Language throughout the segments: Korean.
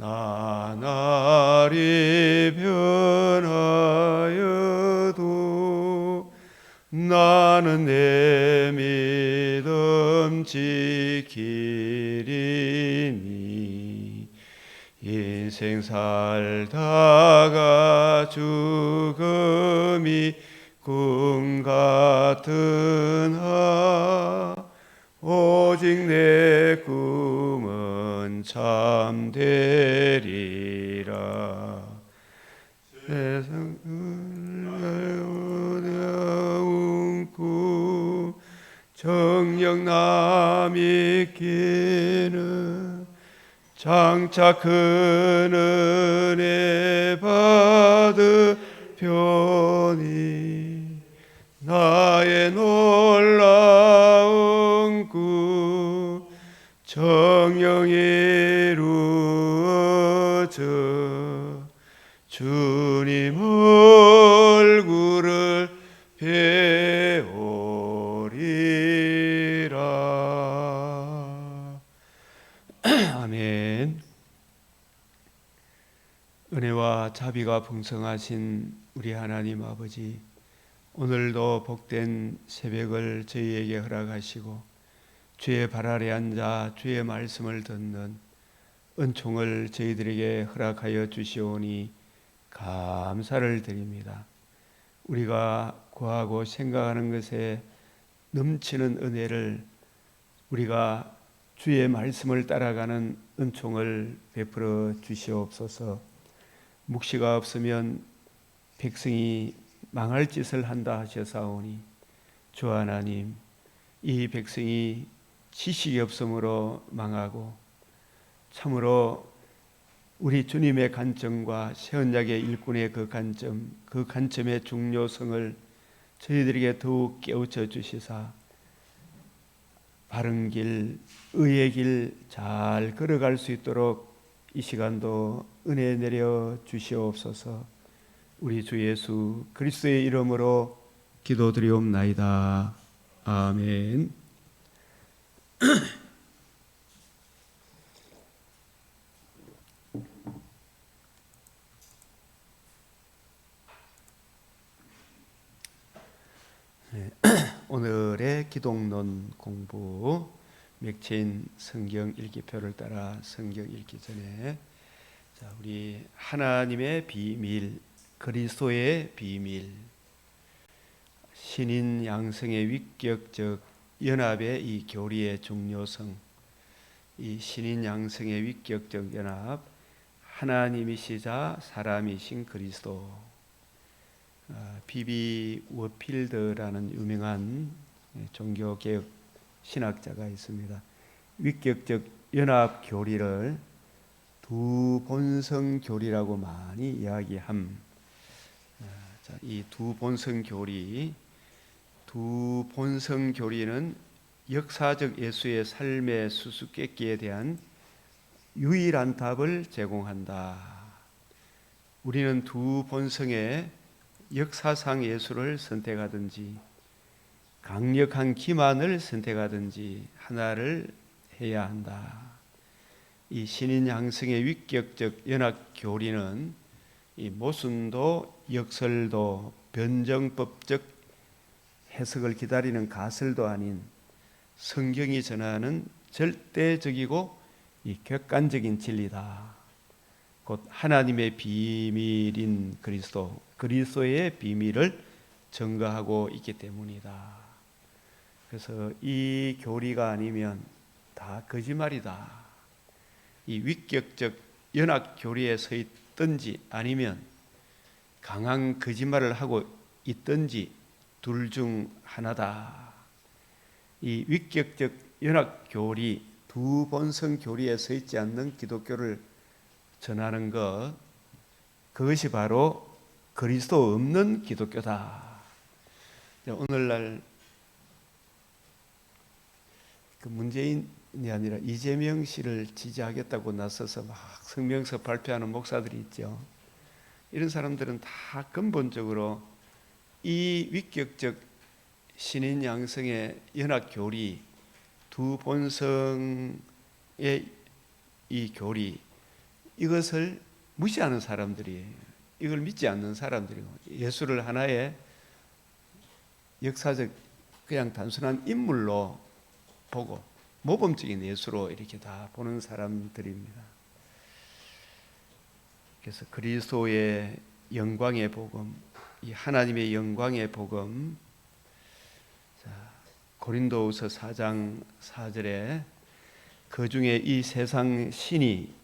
나날이 변하여도 나는 내 믿음 지키리니 인생 살다가 죽음이 꿈 같으나 오직 내 꿈은 참되리라. 세상을 어려운 꿈 정녕 남있기는 장차 큰 은혜 받으려니 나의 놀라운 꿈 정녕 이루어져 주님 얼굴을 배우리라. 아멘. 은혜와 자비가 풍성하신 우리 하나님 아버지, 오늘도 복된 새벽을 저희에게 허락하시고 주의 발 아래 앉아 주의 말씀을 듣는 은총을 저희들에게 허락하여 주시오니 감사를 드립니다. 우리가 구하고 생각하는 것에 넘치는 은혜를 우리가 주의 말씀을 따라가는 은총을 베풀어 주시옵소서. 묵시가 없으면 백성이 망할 짓을 한다 하셨사오니 주 하나님, 이 백성이 지식이 없으므로 망하고 참으로 우리 주님의 관점과 새언약의 일꾼의 그 관점의 중요성을 저희들에게 더욱 깨우쳐 주시사 바른 길, 의의 길 잘 걸어갈 수 있도록 이 시간도 은혜 내려 주시옵소서. 우리 주 예수 그리스도의 이름으로 기도드리옵나이다. 아멘. 오늘의 기독론 공부, 맥체인 성경 읽기표를 따라 성경 읽기 전에 우리 하나님의 비밀, 그리스도의 비밀, 신인 양성의 위격적 연합의 이 교리의 중요성, 이 신인 양성의 위격적 연합, 하나님이시자 사람이신 그리스도, 비비 워필드라는 유명한 종교개혁 신학자가 있습니다. 위격적 연합 교리를 두 본성 교리라고 많이 이야기함. 이 두 본성 교리는 역사적 예수의 삶의 수수께끼에 대한 유일한 답을 제공한다. 우리는 두 본성의 역사상 예수를 선택하든지 강력한 기만을 선택하든지 하나를 해야 한다. 이 신인 양성의 위격적 연합 교리는 이 모순도 역설도 변정법적 해석을 기다리는 가설도 아닌 성경이 전하는 절대적이고 이 객관적인 진리다. 곧 하나님의 비밀인 그리스도의 비밀을 증거하고 있기 때문이다. 그래서 이 교리가 아니면 다 거짓말이다. 이 위격적 연합 교리에 서 있든지 아니면 강한 거짓말을 하고 있든지 둘 중 하나다. 이 위격적 연합 교리, 두 본성 교리에 서 있지 않는 기독교를 전하는 그것이 바로 그리스도 없는 기독교다. 오늘날 그 문재인이 아니라 이재명 씨를 지지하겠다고 나서서 막 성명서 발표하는 목사들이 있죠. 이런 사람들은 다 근본적으로 이 위격적 신인 양성의 연합 교리, 두 본성의 이 교리, 이것을 무시하는 사람들이에요. 이걸 믿지 않는 사람들이고, 예수를 하나의 역사적 그냥 단순한 인물로 보고 모범적인 예수로 이렇게 다 보는 사람들입니다. 그래서 그리스도의 영광의 복음, 이 하나님의 영광의 복음, 고린도후서 4장 4절에 그 중에 이 세상 신이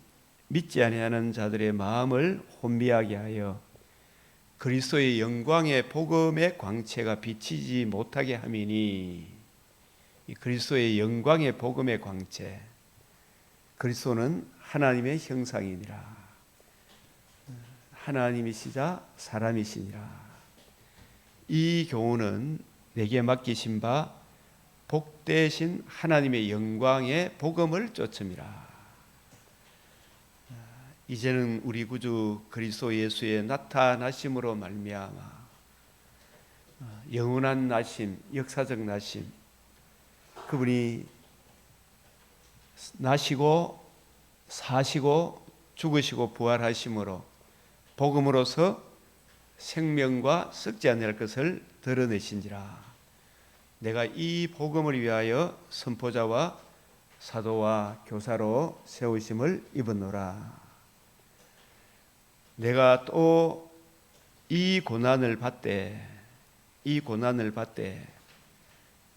믿지 아니하는 자들의 마음을 혼미하게 하여 그리스도의 영광의 복음의 광채가 비치지 못하게 함이니, 이 그리스도의 영광의 복음의 광채, 그리스도는 하나님의 형상이니라. 하나님이시자 사람이시니라. 이 교훈은 내게 맡기신 바 복되신 하나님의 영광의 복음을 쫓음이라. 이제는 우리 구주 그리스도 예수의 나타나심으로 말미암아 영원한 나심, 역사적 나심, 그분이 나시고 사시고 죽으시고 부활하심으로 복음으로서 생명과 썩지 아니할 것을 드러내신지라. 내가 이 복음을 위하여 선포자와 사도와 교사로 세우심을 입었노라. 내가 또 이 고난을 받되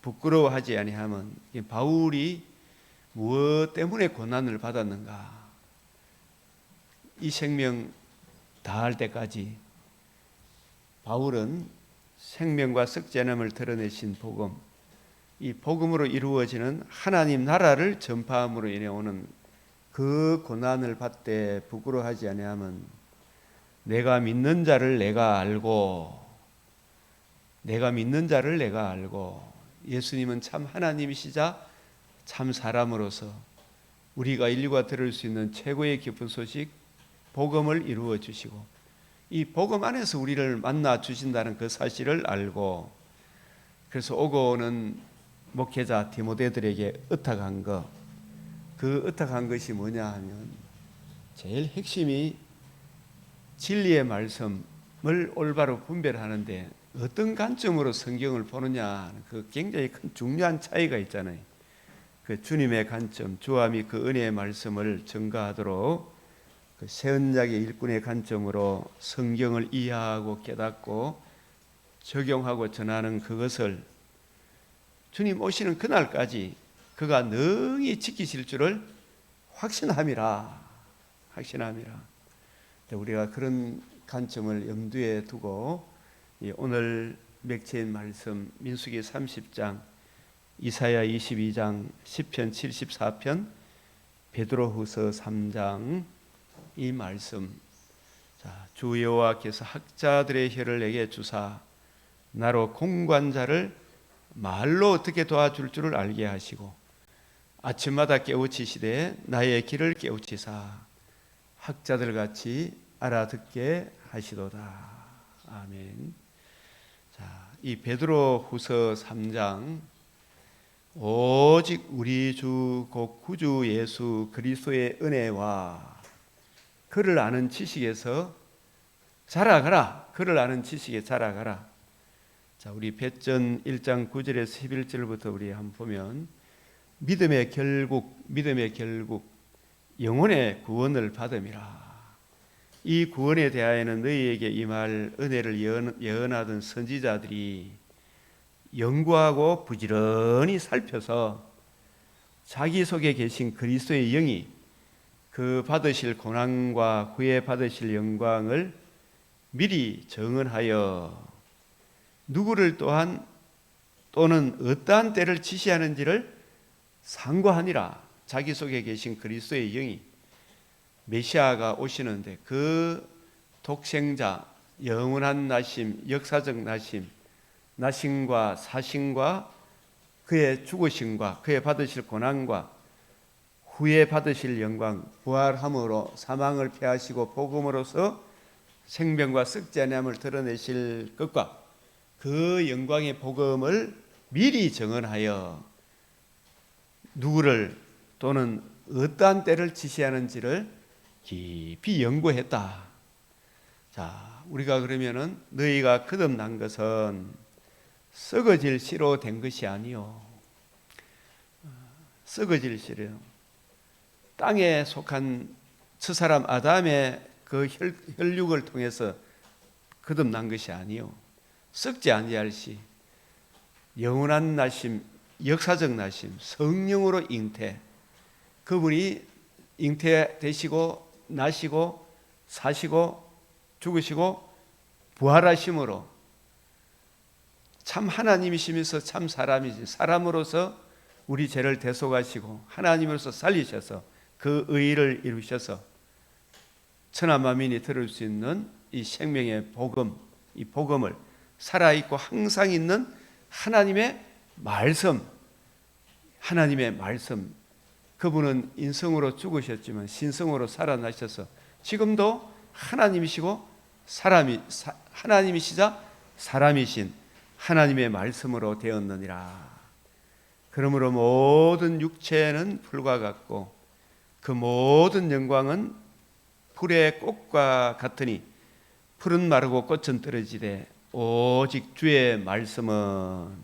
부끄러워하지 아니하면, 바울이 무엇 때문에 고난을 받았는가? 이 생명 다할 때까지 바울은 생명과 썩지 않음을 드러내신 복음, 이 복음으로 이루어지는 하나님 나라를 전파함으로 인해 오는 그 고난을 받되 부끄러워하지 아니하면 내가 믿는 자를 내가 알고, 예수님은 참 하나님이시자 참 사람으로서 우리가 인류가 들을 수 있는 최고의 기쁜 소식 복음을 이루어 주시고, 이 복음 안에서 우리를 만나 주신다는 그 사실을 알고, 그래서 오고 오는 목회자 디모데들에게 의탁한 것, 그 의탁한 것이 뭐냐 하면, 제일 핵심이 진리의 말씀을 올바로 분별하는데 어떤 관점으로 성경을 보느냐, 그 굉장히 큰 중요한 차이가 있잖아요. 그 주님의 관점, 주와 및 그 은혜의 말씀을 증거하도록 그 새 언약의 일꾼의 관점으로 성경을 이해하고 깨닫고 적용하고 전하는 그것을 주님 오시는 그날까지 그가 능히 지키실 줄을 확신함이라. 우리가 그런 관점을 염두에 두고 오늘 맥체인 말씀 민수기 30장, 이사야 22장, 시편 74편, 베드로후서 3장 이 말씀, 주 여호와께서 학자들의 혀를 내게 주사 나로 공관자를 말로 어떻게 도와줄 줄을 알게 하시고 아침마다 깨우치시되 나의 길을 깨우치사 학자들 같이 알아듣게 하시도다. 아멘. 이 베드로후서 3장, 오직 우리 주 곧 구주 예수 그리스도의 은혜와 그를 아는 지식에서 자라가라. 우리 배전 1장 9절에서 11절부터 우리 한번 보면, 믿음의 결국 영혼의 구원을 받음이라. 이 구원에 대하여는 너희에게 임할 은혜를 예언하던 선지자들이 연구하고 부지런히 살펴서 자기 속에 계신 그리스도의 영이 그 받으실 고난과 후에 받으실 영광을 미리 정언하여 누구를 또는 어떠한 때를 지시하는지를 상고하니라. 자기 속에 계신 그리스도의 영이 메시아가 오시는데 그 독생자, 영원한 나심, 역사적 나심과 사심과 그의 죽으심과 그의 받으실 고난과 후에 받으실 영광, 부활함으로 사망을 패하시고 복음으로서 생명과 썩지 아니함을 드러내실 것과 그 영광의 복음을 미리 정언하여 누구를 또는 어떠한 때를 지시하는지를 깊이 연구했다. 자, 우리가 그러면은 너희가 거듭난 것은 썩어질 씨로 된 것이 아니요. 썩어질 씨로 땅에 속한 첫사람 아담의 그 혈육을 통해서 거듭난 것이 아니요. 썩지 아니할 씨, 영원한 나심, 역사적 나심, 성령으로 잉태. 그분이 잉태되시고 나시고 사시고 죽으시고 부활하심으로 참 하나님이시면서 참 사람이시, 사람으로서 우리 죄를 대속하시고 하나님으로서 살리셔서 그 의의를 이루셔서 천하만민이 들을 수 있는 이 생명의 복음, 이 복음을 살아있고 항상 있는 하나님의 말씀, 하나님의 말씀. 그분은 인성으로 죽으셨지만 신성으로 살아나셔서 지금도 하나님이시고 하나님이시자 사람이신 하나님의 말씀으로 되었느니라. 그러므로 모든 육체는 풀과 같고 그 모든 영광은 풀의 꽃과 같으니 풀은 마르고 꽃은 떨어지되 오직 주의 말씀은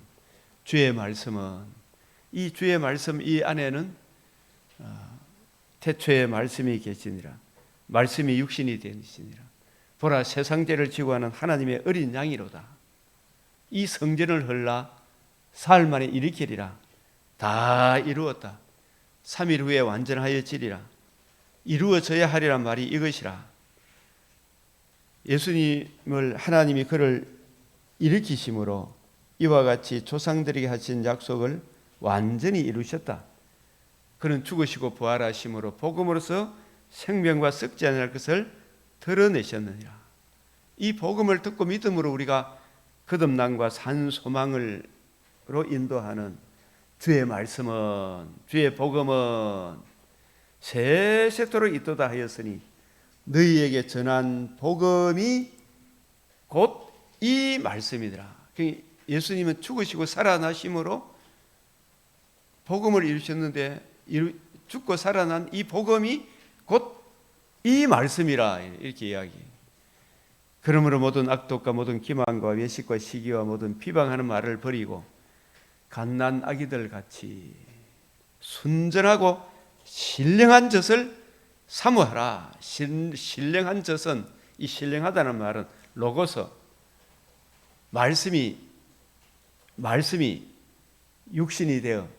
이 주의 말씀 이 안에는 태초에 말씀이 계시니라. 말씀이 육신이 되시니라. 보라 세상 죄를 지고 하는 하나님의 어린 양이로다. 이 성전을 헐라 사흘 만에 일으키리라. 다 이루었다. 3일 후에 완전하여지리라. 이루어져야 하리란 말이 이것이라. 예수님을 하나님이 그를 일으키심으로 이와 같이 조상들에게 하신 약속을 완전히 이루셨다. 그는 죽으시고 부활하심으로 복음으로서 생명과 썩지 않을 것을 드러내셨느니라. 이 복음을 듣고 믿음으로 우리가 거듭남과 산 소망으로 인도하는 주의 말씀은, 주의 복음은 세세토록 있도다 하였으니 너희에게 전한 복음이 곧 이 말씀이더라. 예수님은 죽으시고 살아나심으로 복음을 이루셨는데 죽고 살아난 이 복음이 곧 이 말씀이라 이렇게 이야기해요. 그러므로 모든 악독과 모든 기만과 외식과 시기와 모든 비방하는 말을 버리고 갓난 아기들 같이 순전하고 신령한 젖을 사모하라. 신령한 젖은, 이 신령하다는 말은 로고스, 말씀이 육신이 되어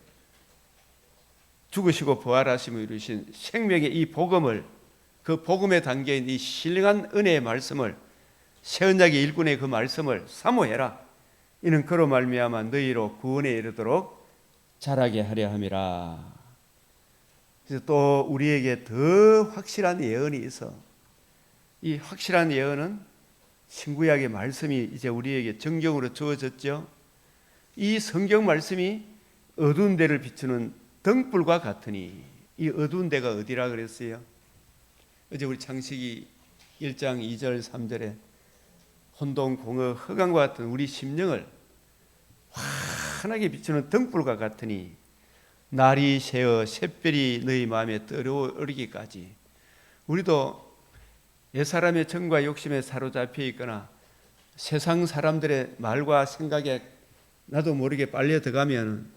죽으시고 부활하심을 이루신 생명의 이 복음을, 그 복음에 담겨있는 이 신령한 은혜의 말씀을, 새언약의 일꾼의 그 말씀을 사모해라. 이는 그로 말미암아 너희로 구원에 이르도록 자라게 하려 함이라. 그래서 또 우리에게 더 확실한 예언이 있어. 이 확실한 예언은 신구약의 말씀이 이제 우리에게 정경으로 주어졌죠. 이 성경 말씀이 어두운 데를 비추는 등불과 같으니, 이 어두운 데가 어디라 그랬어요? 어제 우리 창세기 1장 2절 3절에 혼돈, 공허, 흑암과 같은 우리 심령을 환하게 비추는 등불과 같으니 날이 새어 샛별이 너희 마음에 떠오르기까지. 우리도 옛사람의 정과 욕심에 사로잡혀 있거나 세상 사람들의 말과 생각에 나도 모르게 빨려 들어가면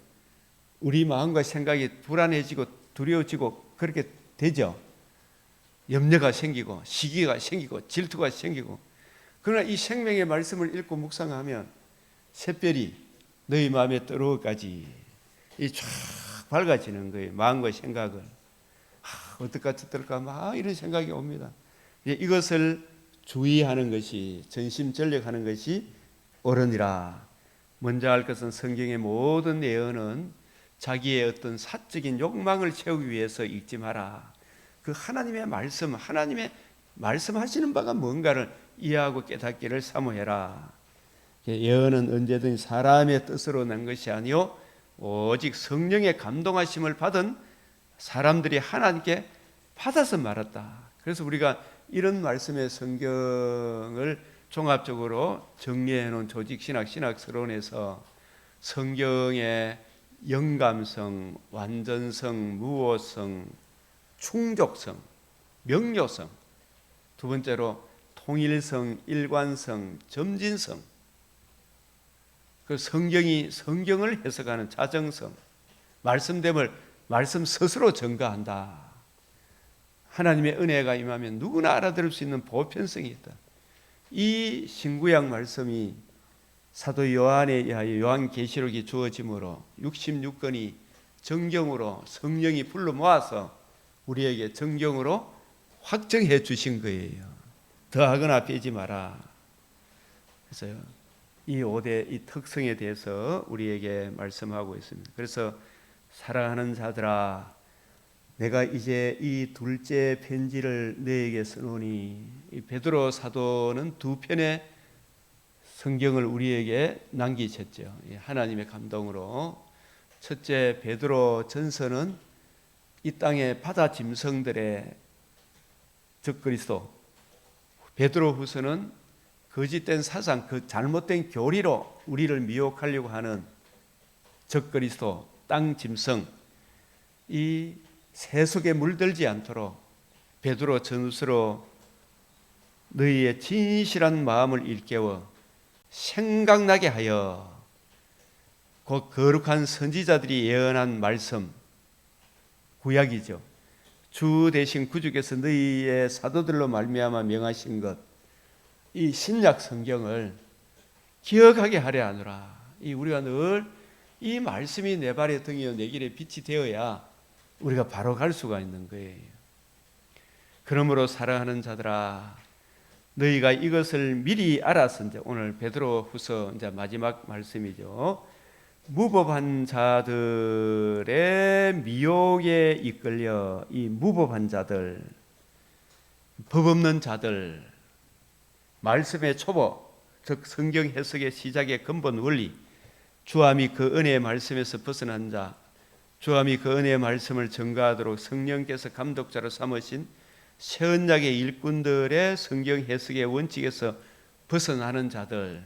우리 마음과 생각이 불안해지고 두려워지고 그렇게 되죠. 염려가 생기고 시기가 생기고 질투가 생기고. 그러나 이 생명의 말씀을 읽고 묵상하면 샛별이 너희 마음에 떠오르기까지 이 쫙 밝아지는 거예요. 마음과 생각을. 어떨까 저떨까 막 이런 생각이 옵니다. 이것을 주의하는 것이, 전심전력하는 것이 옳으니라. 먼저 할 것은 성경의 모든 예언은 자기의 어떤 사적인 욕망을 채우기 위해서 읽지 마라. 그 하나님의 말씀, 하나님의 말씀하시는 바가 뭔가를 이해하고 깨닫기를 사모해라. 예언은 언제든 사람의 뜻으로 난 것이 아니요 오직 성령의 감동하심을 받은 사람들이 하나님께 받아서 말했다. 그래서 우리가 이런 말씀의 성경을 종합적으로 정리해 놓은 조직신학, 신학서론에서 성경의 영감성, 완전성, 무오성, 충족성, 명료성, 두 번째로 통일성, 일관성, 점진성, 그 성경을 해석하는 자정성, 말씀됨을 말씀 스스로 증거한다. 하나님의 은혜가 임하면 누구나 알아들을 수 있는 보편성이 있다. 이 신구약 말씀이 사도 요한에 의하여 요한계시록이 주어짐으로 66권이 정경으로 성령이 불러 모아서 우리에게 정경으로 확정해 주신 거예요. 더하거나 빼지 마라. 그래서 이 5대 이 특성에 대해서 우리에게 말씀하고 있습니다. 그래서 사랑하는 자들아, 내가 이제 이 둘째 편지를 너에게 써노니, 이 베드로 사도는 두 편의 성경을 우리에게 남기셨죠. 하나님의 감동으로. 첫째 베드로 전서는 이 땅의 바다 짐승들의 적그리스도, 베드로 후서는 거짓된 사상, 그 잘못된 교리로 우리를 미혹하려고 하는 적그리스도, 땅 짐승, 이 세속에 물들지 않도록 베드로 전서로 너희의 진실한 마음을 일깨워 생각나게 하여 곧 거룩한 선지자들이 예언한 말씀, 구약이죠. 주 대신 구주께서 너희의 사도들로 말미암아 명하신 것, 이 신약 성경을 기억하게 하려 하노라. 우리가 늘 이 말씀이 내 발의 등이요 내 길의 빛이 되어야 우리가 바로 갈 수가 있는 거예요. 그러므로 사랑하는 자들아, 너희가 이것을 미리 알아서, 이제 오늘 베드로 후서 이제 마지막 말씀이죠. 무법한 자들의 미혹에 이끌려, 이 무법한 자들, 법 없는 자들, 말씀의 초보, 즉 성경 해석의 시작의 근본 원리, 주함이 그 은혜의 말씀에서 벗어난 자, 주함이 그 은혜의 말씀을 증거하도록 성령께서 감독자로 삼으신 새 언약의 일꾼들의 성경 해석의 원칙에서 벗어나는 자들.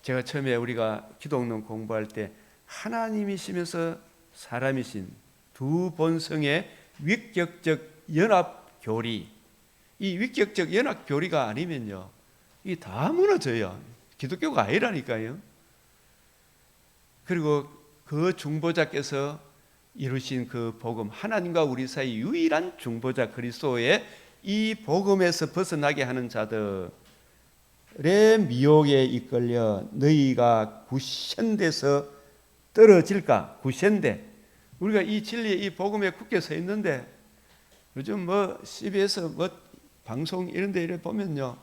제가 처음에 우리가 기독론 공부할 때 하나님이시면서 사람이신 두 본성의 위격적 연합 교리, 이 위격적 연합 교리가 아니면요, 이 다 무너져요. 기독교가 아니라니까요. 그리고 그 중보자께서 이루신 그 복음, 하나님과 우리 사이 유일한 중보자 그리스도의 이 복음에서 벗어나게 하는 자들의 미혹에 이끌려 너희가 구현돼서 떨어질까? 구현돼. 우리가 이 진리의 이 복음에 굳게 서 있는데, 요즘 뭐 CBS 뭐 방송 이런 데 이래 보면요,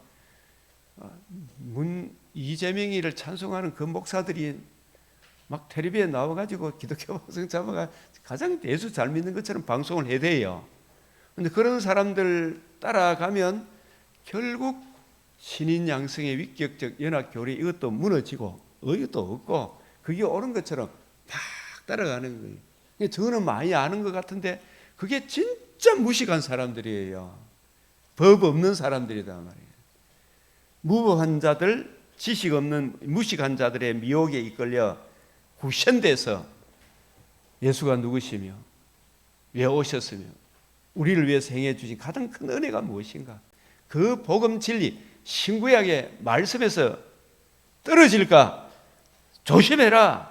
이재명이를 찬송하는 그 목사들이 막 텔레비에 나와가지고 기독교 방송 잡아가 가장 예수 잘 믿는 것처럼 방송을 해대요. 그런데 그런 사람들 따라가면 결국 신인 양성의 위격적 연합 교리, 이것도 무너지고 의의도 없고 그게 옳은 것처럼 막 따라가는 거예요. 저는 많이 아는 것 같은데 그게 진짜 무식한 사람들이에요. 법 없는 사람들이다 말이에요. 무법한 자들, 지식 없는 무식한 자들의 미혹에 이끌려 구현돼서 예수가 누구시며 왜 오셨으며 우리를 위해서 행해 주신 가장 큰 은혜가 무엇인가, 그 복음 진리 신구약의 말씀에서 떨어질까 조심해라.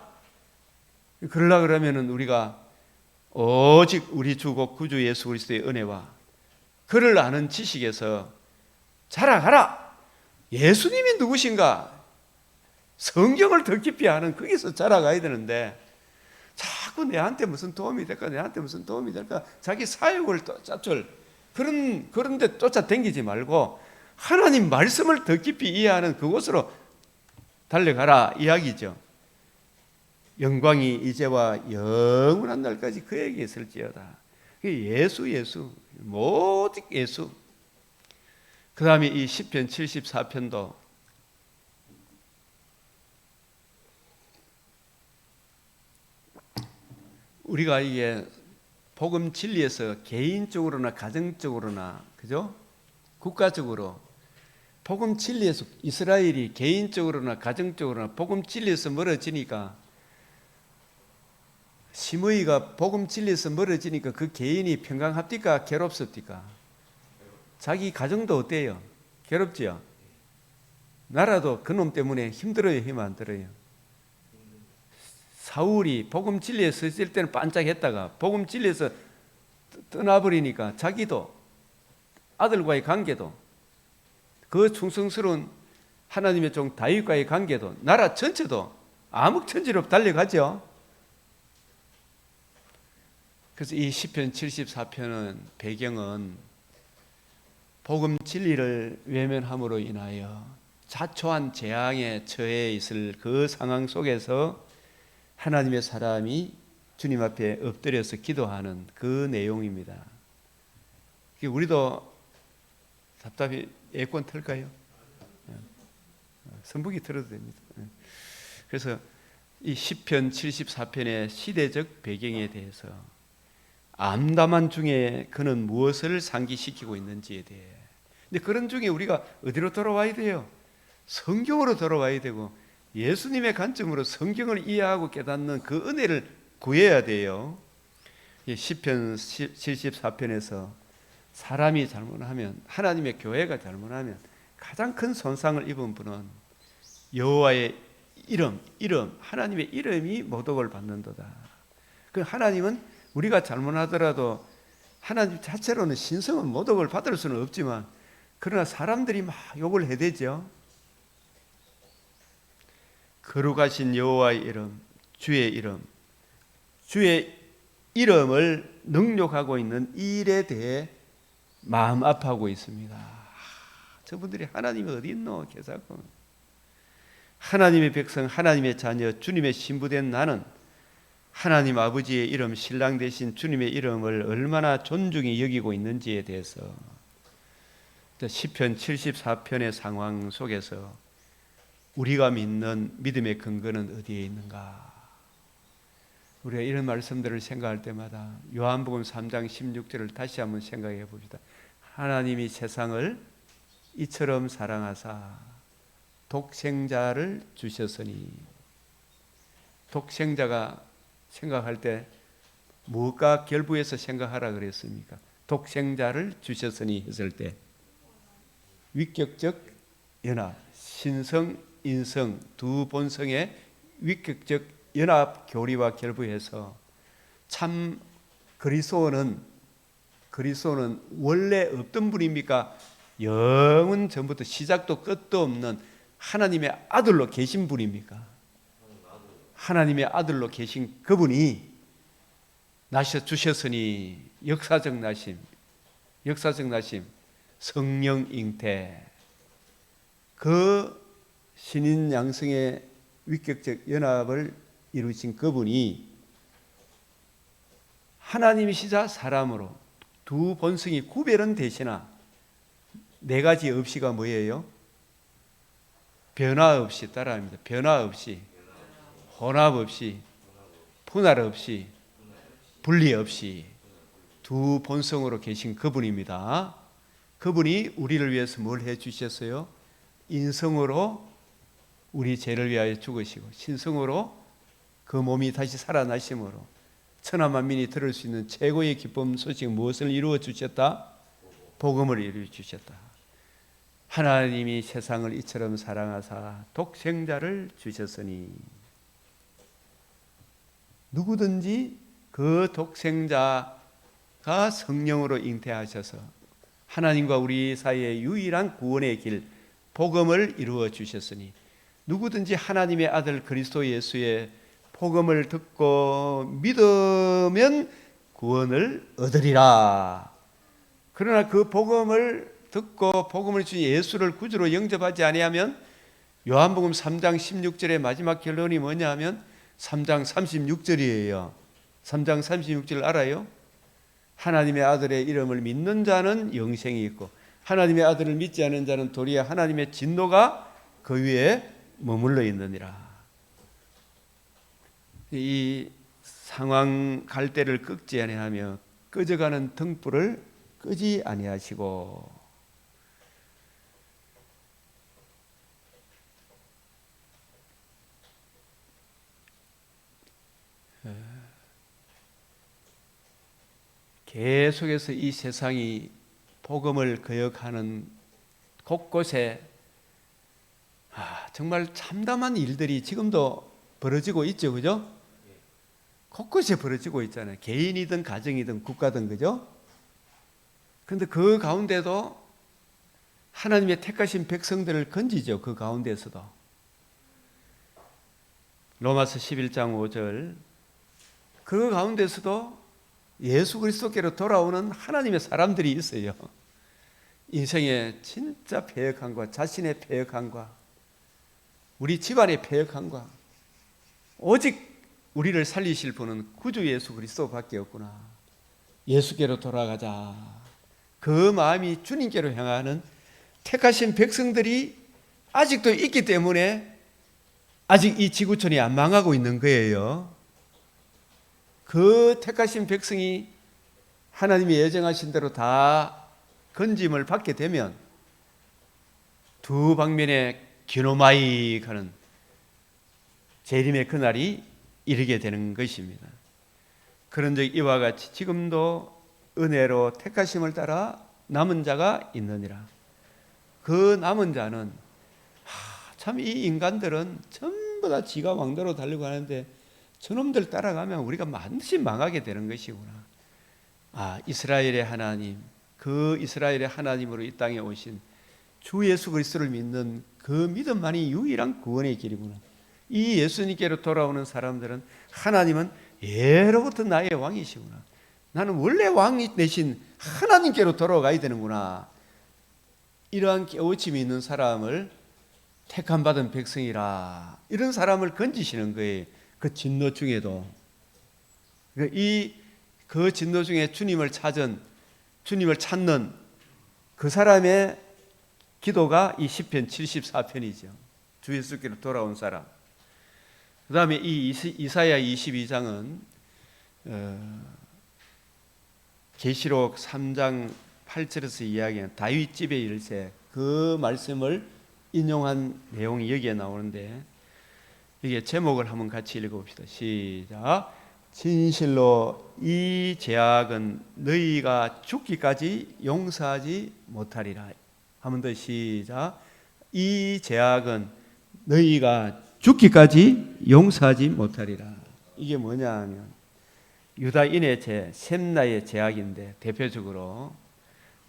그러려고 그러면은 우리가 오직 우리 주고 구주 예수 그리스도의 은혜와 그를 아는 지식에서 자라가라. 예수님이 누구신가, 성경을 더 깊이 아는 거기서 자라가야 되는데 자꾸 내한테 무슨 도움이 될까, 내한테 무슨 도움이 될까, 자기 사역을 쫓을 그런 데 쫓아다니지 말고 하나님 말씀을 더 깊이 이해하는 그곳으로 달려가라 이야기죠. 영광이 이제와 영원한 날까지 그에게 있을지어다. 예수, 모든 예수. 그 다음에 이 시편 74편도 우리가 이게 복음 진리에서 개인적으로나 가정적으로나, 그죠? 국가적으로 복음 진리에서 이스라엘이 개인적으로나 가정적으로나 복음 진리에서 멀어지니까, 심의가 복음 진리에서 멀어지니까 그 개인이 평강합니까? 괴롭습니까? 자기 가정도 어때요? 괴롭지요? 나라도 그놈 때문에 힘들어요, 힘 안 들어요? 사울이 복음 진리에 서있을 때는 반짝했다가 복음 진리에서 떠나버리니까 자기도 아들과의 관계도 그 충성스러운 하나님의 종 다윗과의 관계도 나라 전체도 암흑천지로 달려가죠. 그래서 이 시편 74편은 배경은 복음 진리를 외면함으로 인하여 자초한 재앙에 처해 있을 그 상황 속에서 하나님의 사람이 주님 앞에 엎드려서 기도하는 그 내용입니다. 우리도 답답히 에어컨 틀까요? 선풍기 틀어도 됩니다. 그래서 이 시편 74편의 시대적 배경에 대해서 암담한 중에 그는 무엇을 상기시키고 있는지에 대해, 근데 그런 중에 우리가 어디로 돌아와야 돼요? 성경으로 돌아와야 되고 예수님의 관점으로 성경을 이해하고 깨닫는 그 은혜를 구해야 돼요. 시편 74편에서 사람이 잘못하면, 하나님의 교회가 잘못하면 가장 큰 손상을 입은 분은 여호와의 이름, 하나님의 이름이 모독을 받는도다. 그 하나님은 우리가 잘못하더라도 하나님 자체로는 신성은 모독을 받을 수는 없지만, 그러나 사람들이 막 욕을 해대죠. 거룩하신 여호와의 이름, 주의 이름을 능욕하고 있는 이 일에 대해 마음 아파하고 있습니다. 저분들이 하나님이 어디 있노? 개사건. 하나님의 백성, 하나님의 자녀, 주님의 신부된 나는 하나님 아버지의 이름, 신랑 되신 주님의 이름을 얼마나 존중히 여기고 있는지에 대해서 시편 74편의 상황 속에서 우리가 믿는 믿음의 근거는 어디에 있는가? 우리가 이런 말씀들을 생각할 때마다 요한복음 3장 16절을 다시 한번 생각해 봅시다. 하나님이 세상을 이처럼 사랑하사 독생자를 주셨으니, 독생자가 생각할 때 무엇과 결부해서 생각하라 그랬습니까? 독생자를 주셨으니 했을 때 위격적 연합, 신성, 인성 두 본성의 위격적 연합 교리와 결부해서 참 그리스도는 원래 없던 분입니까? 영원 전부터 시작도 끝도 없는 하나님의 아들로 계신 분입니까? 하나님의 아들로 계신 그분이 나셔 주셨으니 역사적 나심, 성령 잉태, 그 신인 양성의 위격적 연합을 이루신 그분이 하나님이시자 사람으로 두 본성이 구별은 되시나 네 가지 없이가 뭐예요? 변화 없이, 따라합니다. 변화 없이, 혼합 없이, 분할 없이, 분리 없이 두 본성으로 계신 그분입니다. 그분이 우리를 위해서 뭘 해주셨어요? 인성으로 우리 죄를 위하여 죽으시고 신성으로 그 몸이 다시 살아나심으로 천하 만민이 들을 수 있는 최고의 기쁨 소식, 무엇을 이루어 주셨다? 복음을 이루어 주셨다. 하나님이 세상을 이처럼 사랑하사 독생자를 주셨으니, 누구든지 그 독생자가 성령으로 잉태하셔서 하나님과 우리 사이의 유일한 구원의 길, 복음을 이루어 주셨으니, 누구든지 하나님의 아들 그리스도 예수의 복음을 듣고 믿으면 구원을 얻으리라. 그러나 그 복음을 듣고 복음을 주신 예수를 구주로 영접하지 아니하면, 요한복음 3장 16절의 마지막 결론이 뭐냐 하면 3장 36절이에요. 3장 36절 알아요? 하나님의 아들의 이름을 믿는 자는 영생이 있고 하나님의 아들을 믿지 않는 자는 도리어 하나님의 진노가 그 위에 머물러 있느니라. 이 상황 갈대를 꺾지 아니하며 꺼져가는 등불을 끄지 아니하시고, 계속해서 이 세상이 복음을 거역하는 곳곳에 정말 참담한 일들이 지금도 벌어지고 있죠, 그죠? 곳곳에 벌어지고 있잖아요. 개인이든 가정이든 국가든, 그죠? 그런데 그 가운데도 하나님의 택하신 백성들을 건지죠. 그 가운데서도. 로마서 11장 5절, 그 가운데서도 예수 그리스도께로 돌아오는 하나님의 사람들이 있어요. 인생의 진짜 패역함과 자신의 패역함과 우리 집안의 패역함과 오직 우리를 살리실 분은 구주 예수 그리스도밖에 없구나. 예수께로 돌아가자. 그 마음이 주님께로 향하는 택하신 백성들이 아직도 있기 때문에 아직 이 지구촌이 안 망하고 있는 거예요. 그 택하신 백성이 하나님이 예정하신 대로 다 건짐을 받게 되면 두 방면에 기노마익 하는 재림의 그날이 이르게 되는 것입니다. 그런즉 이와 같이 지금도 은혜로 택하심을 따라 남은 자가 있느니라. 그 남은 자는 참 이 인간들은 전부 다 지가 왕대로 달리고 하는데 저놈들 따라가면 우리가 반드시 망하게 되는 것이구나. 이스라엘의 하나님, 그 이스라엘의 하나님으로 이 땅에 오신 주 예수 그리스도를 믿는 그 믿음만이 유일한 구원의 길이구나. 이 예수님께로 돌아오는 사람들은 하나님은 예로부터 나의 왕이시구나. 나는 원래 왕이 되신 하나님께로 돌아가야 되는구나. 이러한 깨우침이 있는 사람을 택함 받은 백성이라, 이런 사람을 건지시는 거예요. 그 진노 중에도. 그 진노 중에 주님을 찾는 그 사람의 기도가 이 시편 74편이죠. 주 예수께로 돌아온 사람. 그 다음에 이 이사야 22장은 계시록 3장 8절에서 이야기한 다윗 집의 일세, 그 말씀을 인용한 내용이 여기에 나오는데, 이게 제목을 한번 같이 읽어봅시다. 시작. 진실로 이 죄악은 너희가 죽기까지 용서하지 못하리라. 한 번 더 시작. 이 죄악은 너희가 죽기까지 용서하지 못하리라. 이게 뭐냐 하면 유다인의 죄, 셈나의 죄악인데, 대표적으로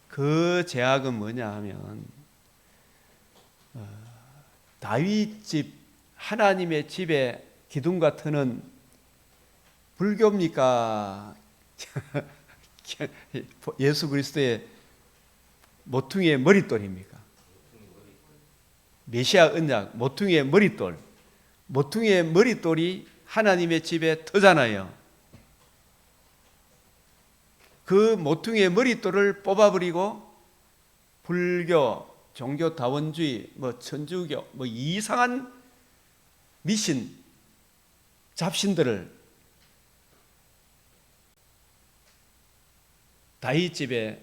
그 죄악은 뭐냐 하면 다윗 집, 하나님의 집에 기둥과 터는 불교입니까? 예수 그리스도의 모퉁이의 머릿돌입니까? 메시아 언약, 모퉁이의 머릿돌. 모퉁이의 머릿돌이 하나님의 집에 터잖아요. 그 모퉁이의 머릿돌을 뽑아버리고 불교, 종교 다원주의, 천주교, 이상한 미신, 잡신들을 다윗 집의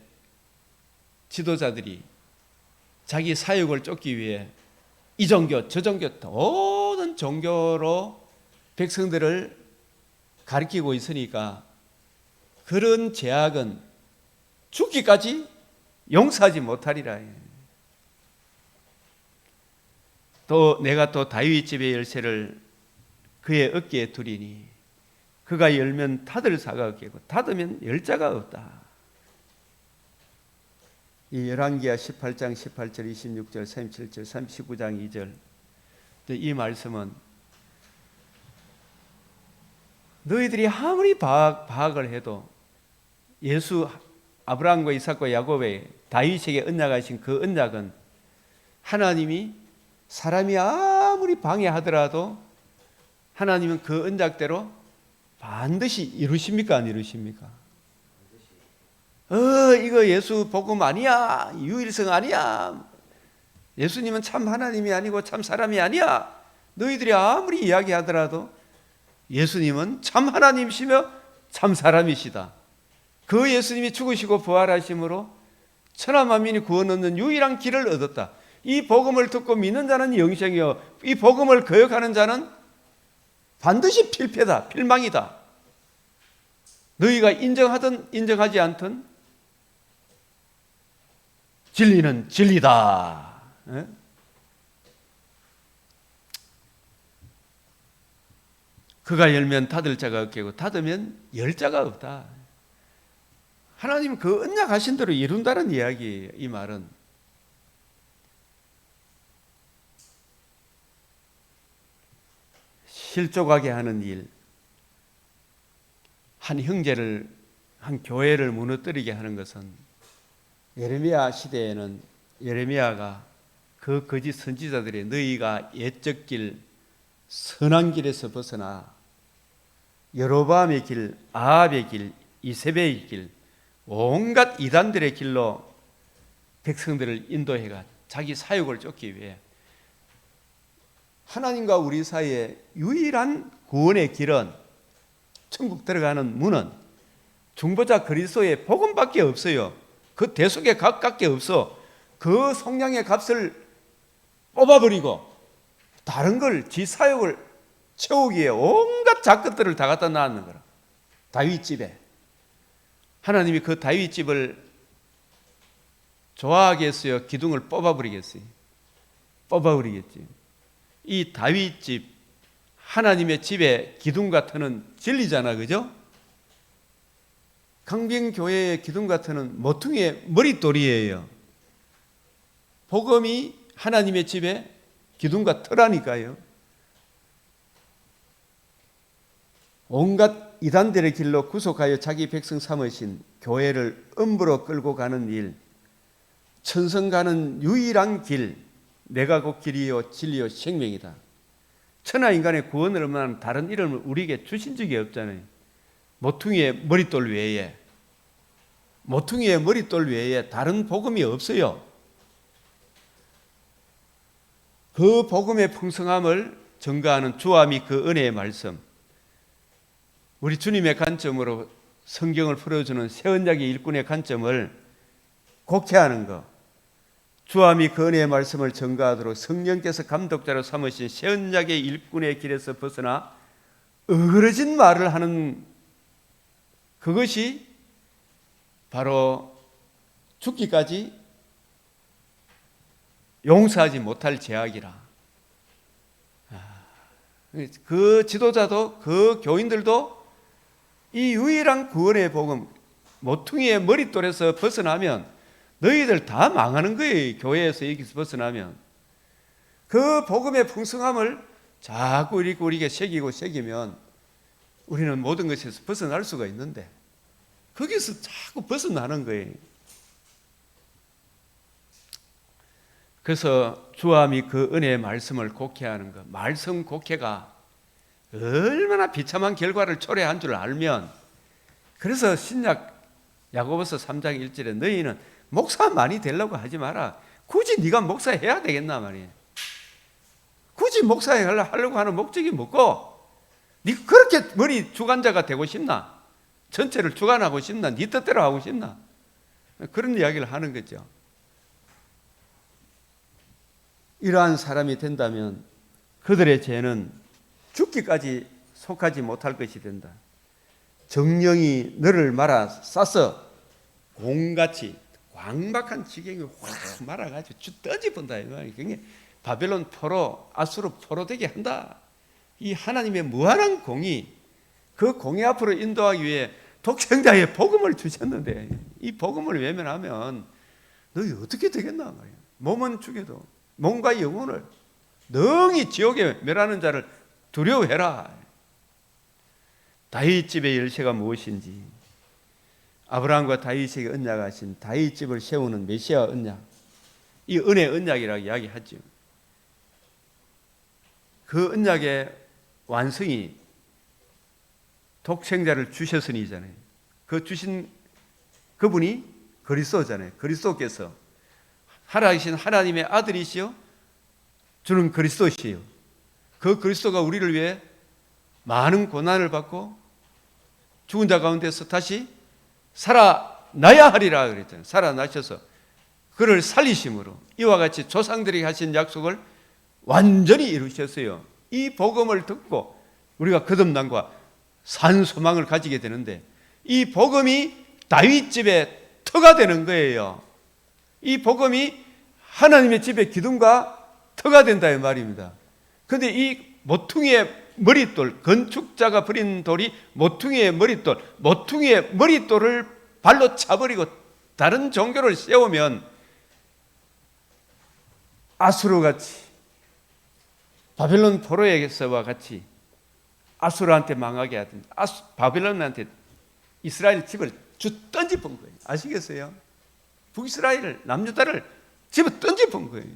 지도자들이 자기 사역을 쫓기 위해 이 종교, 저 종교, 모든 종교로 백성들을 가리키고 있으니까 그런 죄악은 죽기까지 용서하지 못하리라. 또 내가 또 다윗 집의 열쇠를 그의 어깨에 두리니 그가 열면 닫을 사가 없겠고 닫으면 열 자가 없다. 이 열왕기하 18장 18절 26절 37절 39장 2절, 이 말씀은 너희들이 아무리 파악을 해도 예수 아브라함과 이삭과 야곱의 다윗에게 언약하신 그 언약은 하나님이 사람이 아무리 방해하더라도 하나님은 그 언약대로 반드시 이루십니까? 안 이루십니까? 이거 예수 복음 아니야. 유일성 아니야. 예수님은 참 하나님이 아니고 참 사람이 아니야. 너희들이 아무리 이야기하더라도 예수님은 참 하나님이시며 참 사람이시다. 그 예수님이 죽으시고 부활하심으로 천하 만민이 구원 얻는 유일한 길을 얻었다. 이 복음을 듣고 믿는 자는 영생이요, 이 복음을 거역하는 자는 반드시 필패다, 필망이다. 너희가 인정하든 인정하지 않든 진리는 진리다. 예? 그가 열면 닫을 자가 없겠고 닫으면 열 자가 없다. 하나님은 그 언약하신 대로 이룬다는 이야기예요. 이 말은 실족하게 하는 일, 한 형제를, 한 교회를 무너뜨리게 하는 것은 예레미야 시대에는 예레미야가 그 거짓 선지자들의 너희가 옛적 길, 선한 길에서 벗어나 여로보암의 길, 아합의 길, 이세벨의 길, 온갖 이단들의 길로 백성들을 인도해가 자기 사역을 쫓기 위해 하나님과 우리 사이에 유일한 구원의 길은, 천국 들어가는 문은 중보자 그리스도의 복음밖에 없어요. 그 대속의 값밖에 없어. 그 속량의 값을 뽑아버리고 다른 걸 지 사역을 채우기 위해 온갖 작것들을 다 갖다 놨는 거라. 다윗 집에 하나님이 그 다윗 집을 좋아하겠어요? 기둥을 뽑아버리겠어요? 뽑아버리겠지. 이 다윗 집, 하나님의 집의 기둥 같은 진리잖아, 그죠? 강병교회의 기둥 같은 모퉁이의 머릿돌이에요. 복음이 하나님의 집의 기둥과 터라니까요. 온갖 이단들의 길로 구속하여 자기 백성 삼으신 교회를 음부로 끌고 가는 일, 천성 가는 유일한 길, 내가 곧 길이요 진리요 생명이다. 천하 인간의 구원을 말하는 다른 이름을 우리에게 주신 적이 없잖아요. 모퉁이의 머릿돌 외에, 모퉁이의 머릿돌 외에 다른 복음이 없어요. 그 복음의 풍성함을 증거하는 주와 및 그 은혜의 말씀, 우리 주님의 관점으로 성경을 풀어주는 새언약의 일꾼의 관점을 곡해하는 것, 주와 및 그 은혜의 말씀을 증거하도록 성령께서 감독자로 삼으신 새언약의 일꾼의 길에서 벗어나 어그러진 말을 하는 그것이 바로 죽기까지 용서하지 못할 죄악이라. 그 지도자도 그 교인들도 이 유일한 구원의 복음, 모퉁이의 머릿돌에서 벗어나면 너희들 다 망하는 거예요. 교회에서 여기서 벗어나면. 그 복음의 풍성함을 자꾸 우리에게 새기면 우리는 모든 것에서 벗어날 수가 있는데 거기서 자꾸 벗어나는 거예요. 그래서 주와 및 그 은혜의 말씀을 곡해하는 것, 말씀 곡해가 얼마나 비참한 결과를 초래한 줄 알면, 그래서 신약 야고보서 3장 1절에 너희는 목사 많이 되려고 하지 마라. 굳이 네가 목사해야 되겠나 말이에요. 굳이 목사하려고 하는 목적이 뭐고? 네 그렇게 머리 주관자가 되고 싶나? 전체를 주관하고 싶나? 네 뜻대로 하고 싶나? 그런 이야기를 하는 거죠. 이러한 사람이 된다면 그들의 죄는 죽기까지 속하지 못할 것이 된다. 정령이 너를 말아 싸서 공같이 광박한 지경이 확 말아가지고 떠집은다. 그게 바벨론 포로, 아수르 포로 되게 한다. 이 하나님의 무한한 공의, 그 공의 앞으로 인도하기 위해 독생자의 복음을 주셨는데 이 복음을 외면하면 너희 어떻게 되겠나 말이야. 몸은 죽여도 몸과 영혼을 능히 지옥에 멸하는 자를 두려워해라. 다윗 집의 열쇠가 무엇인지, 아브라함과 다윗에게 언약하신 다윗 집을 세우는 메시아 언약, 이 은혜 언약이라고 이야기하죠. 그 언약의 완성이 독생자를 주셨으니잖아요. 그 주신 그분이 그리스도잖아요. 그리스도께서 살아계신 하나님의 아들이시요 주는 그리스도시요. 그 그리스도가 우리를 위해 많은 고난을 받고 죽은 자 가운데서 다시 살아나야 하리라 그랬잖아요. 살아나셔서 그를 살리심으로 이와 같이 조상들이 하신 약속을 완전히 이루셨어요. 이 복음을 듣고 우리가 거듭남과 산 소망을 가지게 되는데 이 복음이 다윗 집의 터가 되는 거예요. 이 복음이 하나님의 집의 기둥과 터가 된다 이 말입니다. 그런데 이 모퉁이의 머릿돌, 건축자가 버린 돌이 모퉁이의 머릿돌, 모퉁이의 머릿돌을 발로 차버리고 다른 종교를 세우면 아수르같이, 바벨론 포로에게서와 같이 아수르한테 망하게 하든 바벨론한테 이스라엘 집을 던져본 거예요. 아시겠어요? 북이스라엘 남유다를 집어 던져본 거예요.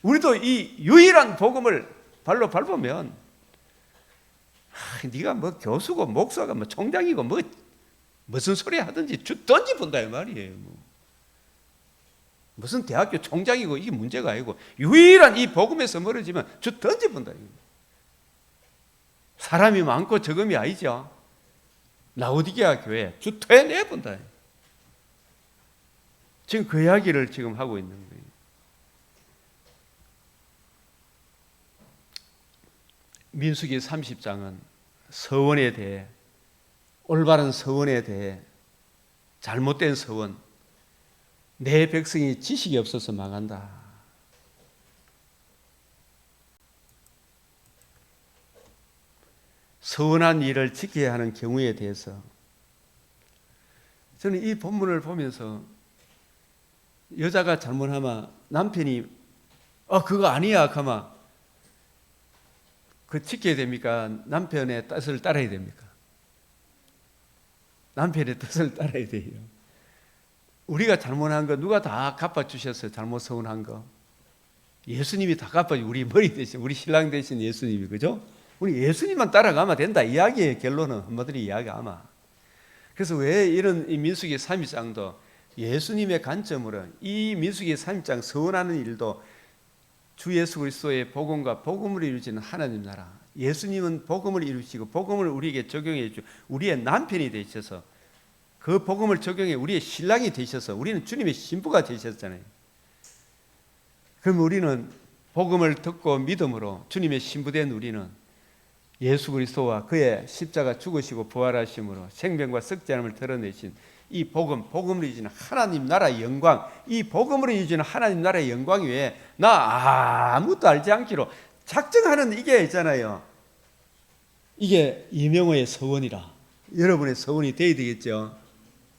우리도 이 유일한 복음을 발로 밟으면 네가 뭐 교수고 목사가 뭐 총장이고 뭐 무슨 소리 하든지 던져본다 이 말이에요. 무슨 대학교 총장이고 이게 문제가 아니고 유일한 이 복음에서 멀어지면 던져본다. 사람이 많고 적음이 아니죠. 라오디게아 교회 토해내본다. 지금 그 이야기를 지금 하고 있는 거예요. 민수기 30장은 서원에 대해, 올바른 서원에 대해, 잘못된 서원, 내 백성이 지식이 없어서 망한다. 서원한 일을 지켜야 하는 경우에 대해서 저는 이 본문을 보면서 여자가 잘못하면 남편이 그거 아니야 하면 그 지켜야 됩니까? 남편의 뜻을 따라야 됩니까? 남편의 뜻을 따라야 돼요. 우리가 잘못한 거 누가 다 갚아주셨어요? 잘못 서운한 거 예수님이 다 갚아주고, 우리 머리 대신, 우리 신랑 대신 예수님이, 그죠? 우리 예수님만 따라가면 된다. 이야기의 결론은 한마디로 이야기하면. 그래서 왜 이런 이 민수기 32장도 예수님의 관점으로, 이 민수기 32장 서원하는 일도 주 예수 그리스도의 복음과 복음을 이루시는 하나님 나라, 예수님은 복음을 이루시고 복음을 우리에게 적용해 주시고 우리의 남편이 되셔서 그 복음을 적용해 우리의 신랑이 되셔서 우리는 주님의 신부가 되셨잖아요. 그럼 우리는 복음을 듣고 믿음으로 주님의 신부된 우리는 예수 그리스도와 그의 십자가 죽으시고 부활하심으로 생명과 썩지 않음을 드러내신 이 복음을 이루시는 하나님 나라의 영광, 이 복음으로 이루시는 하나님 나라의 영광 외에 나 아무것도 알지 않기로 작정하는 이게 있잖아요. 이게 이명호의 서원이라. 여러분의 서원이 되어야 되겠죠.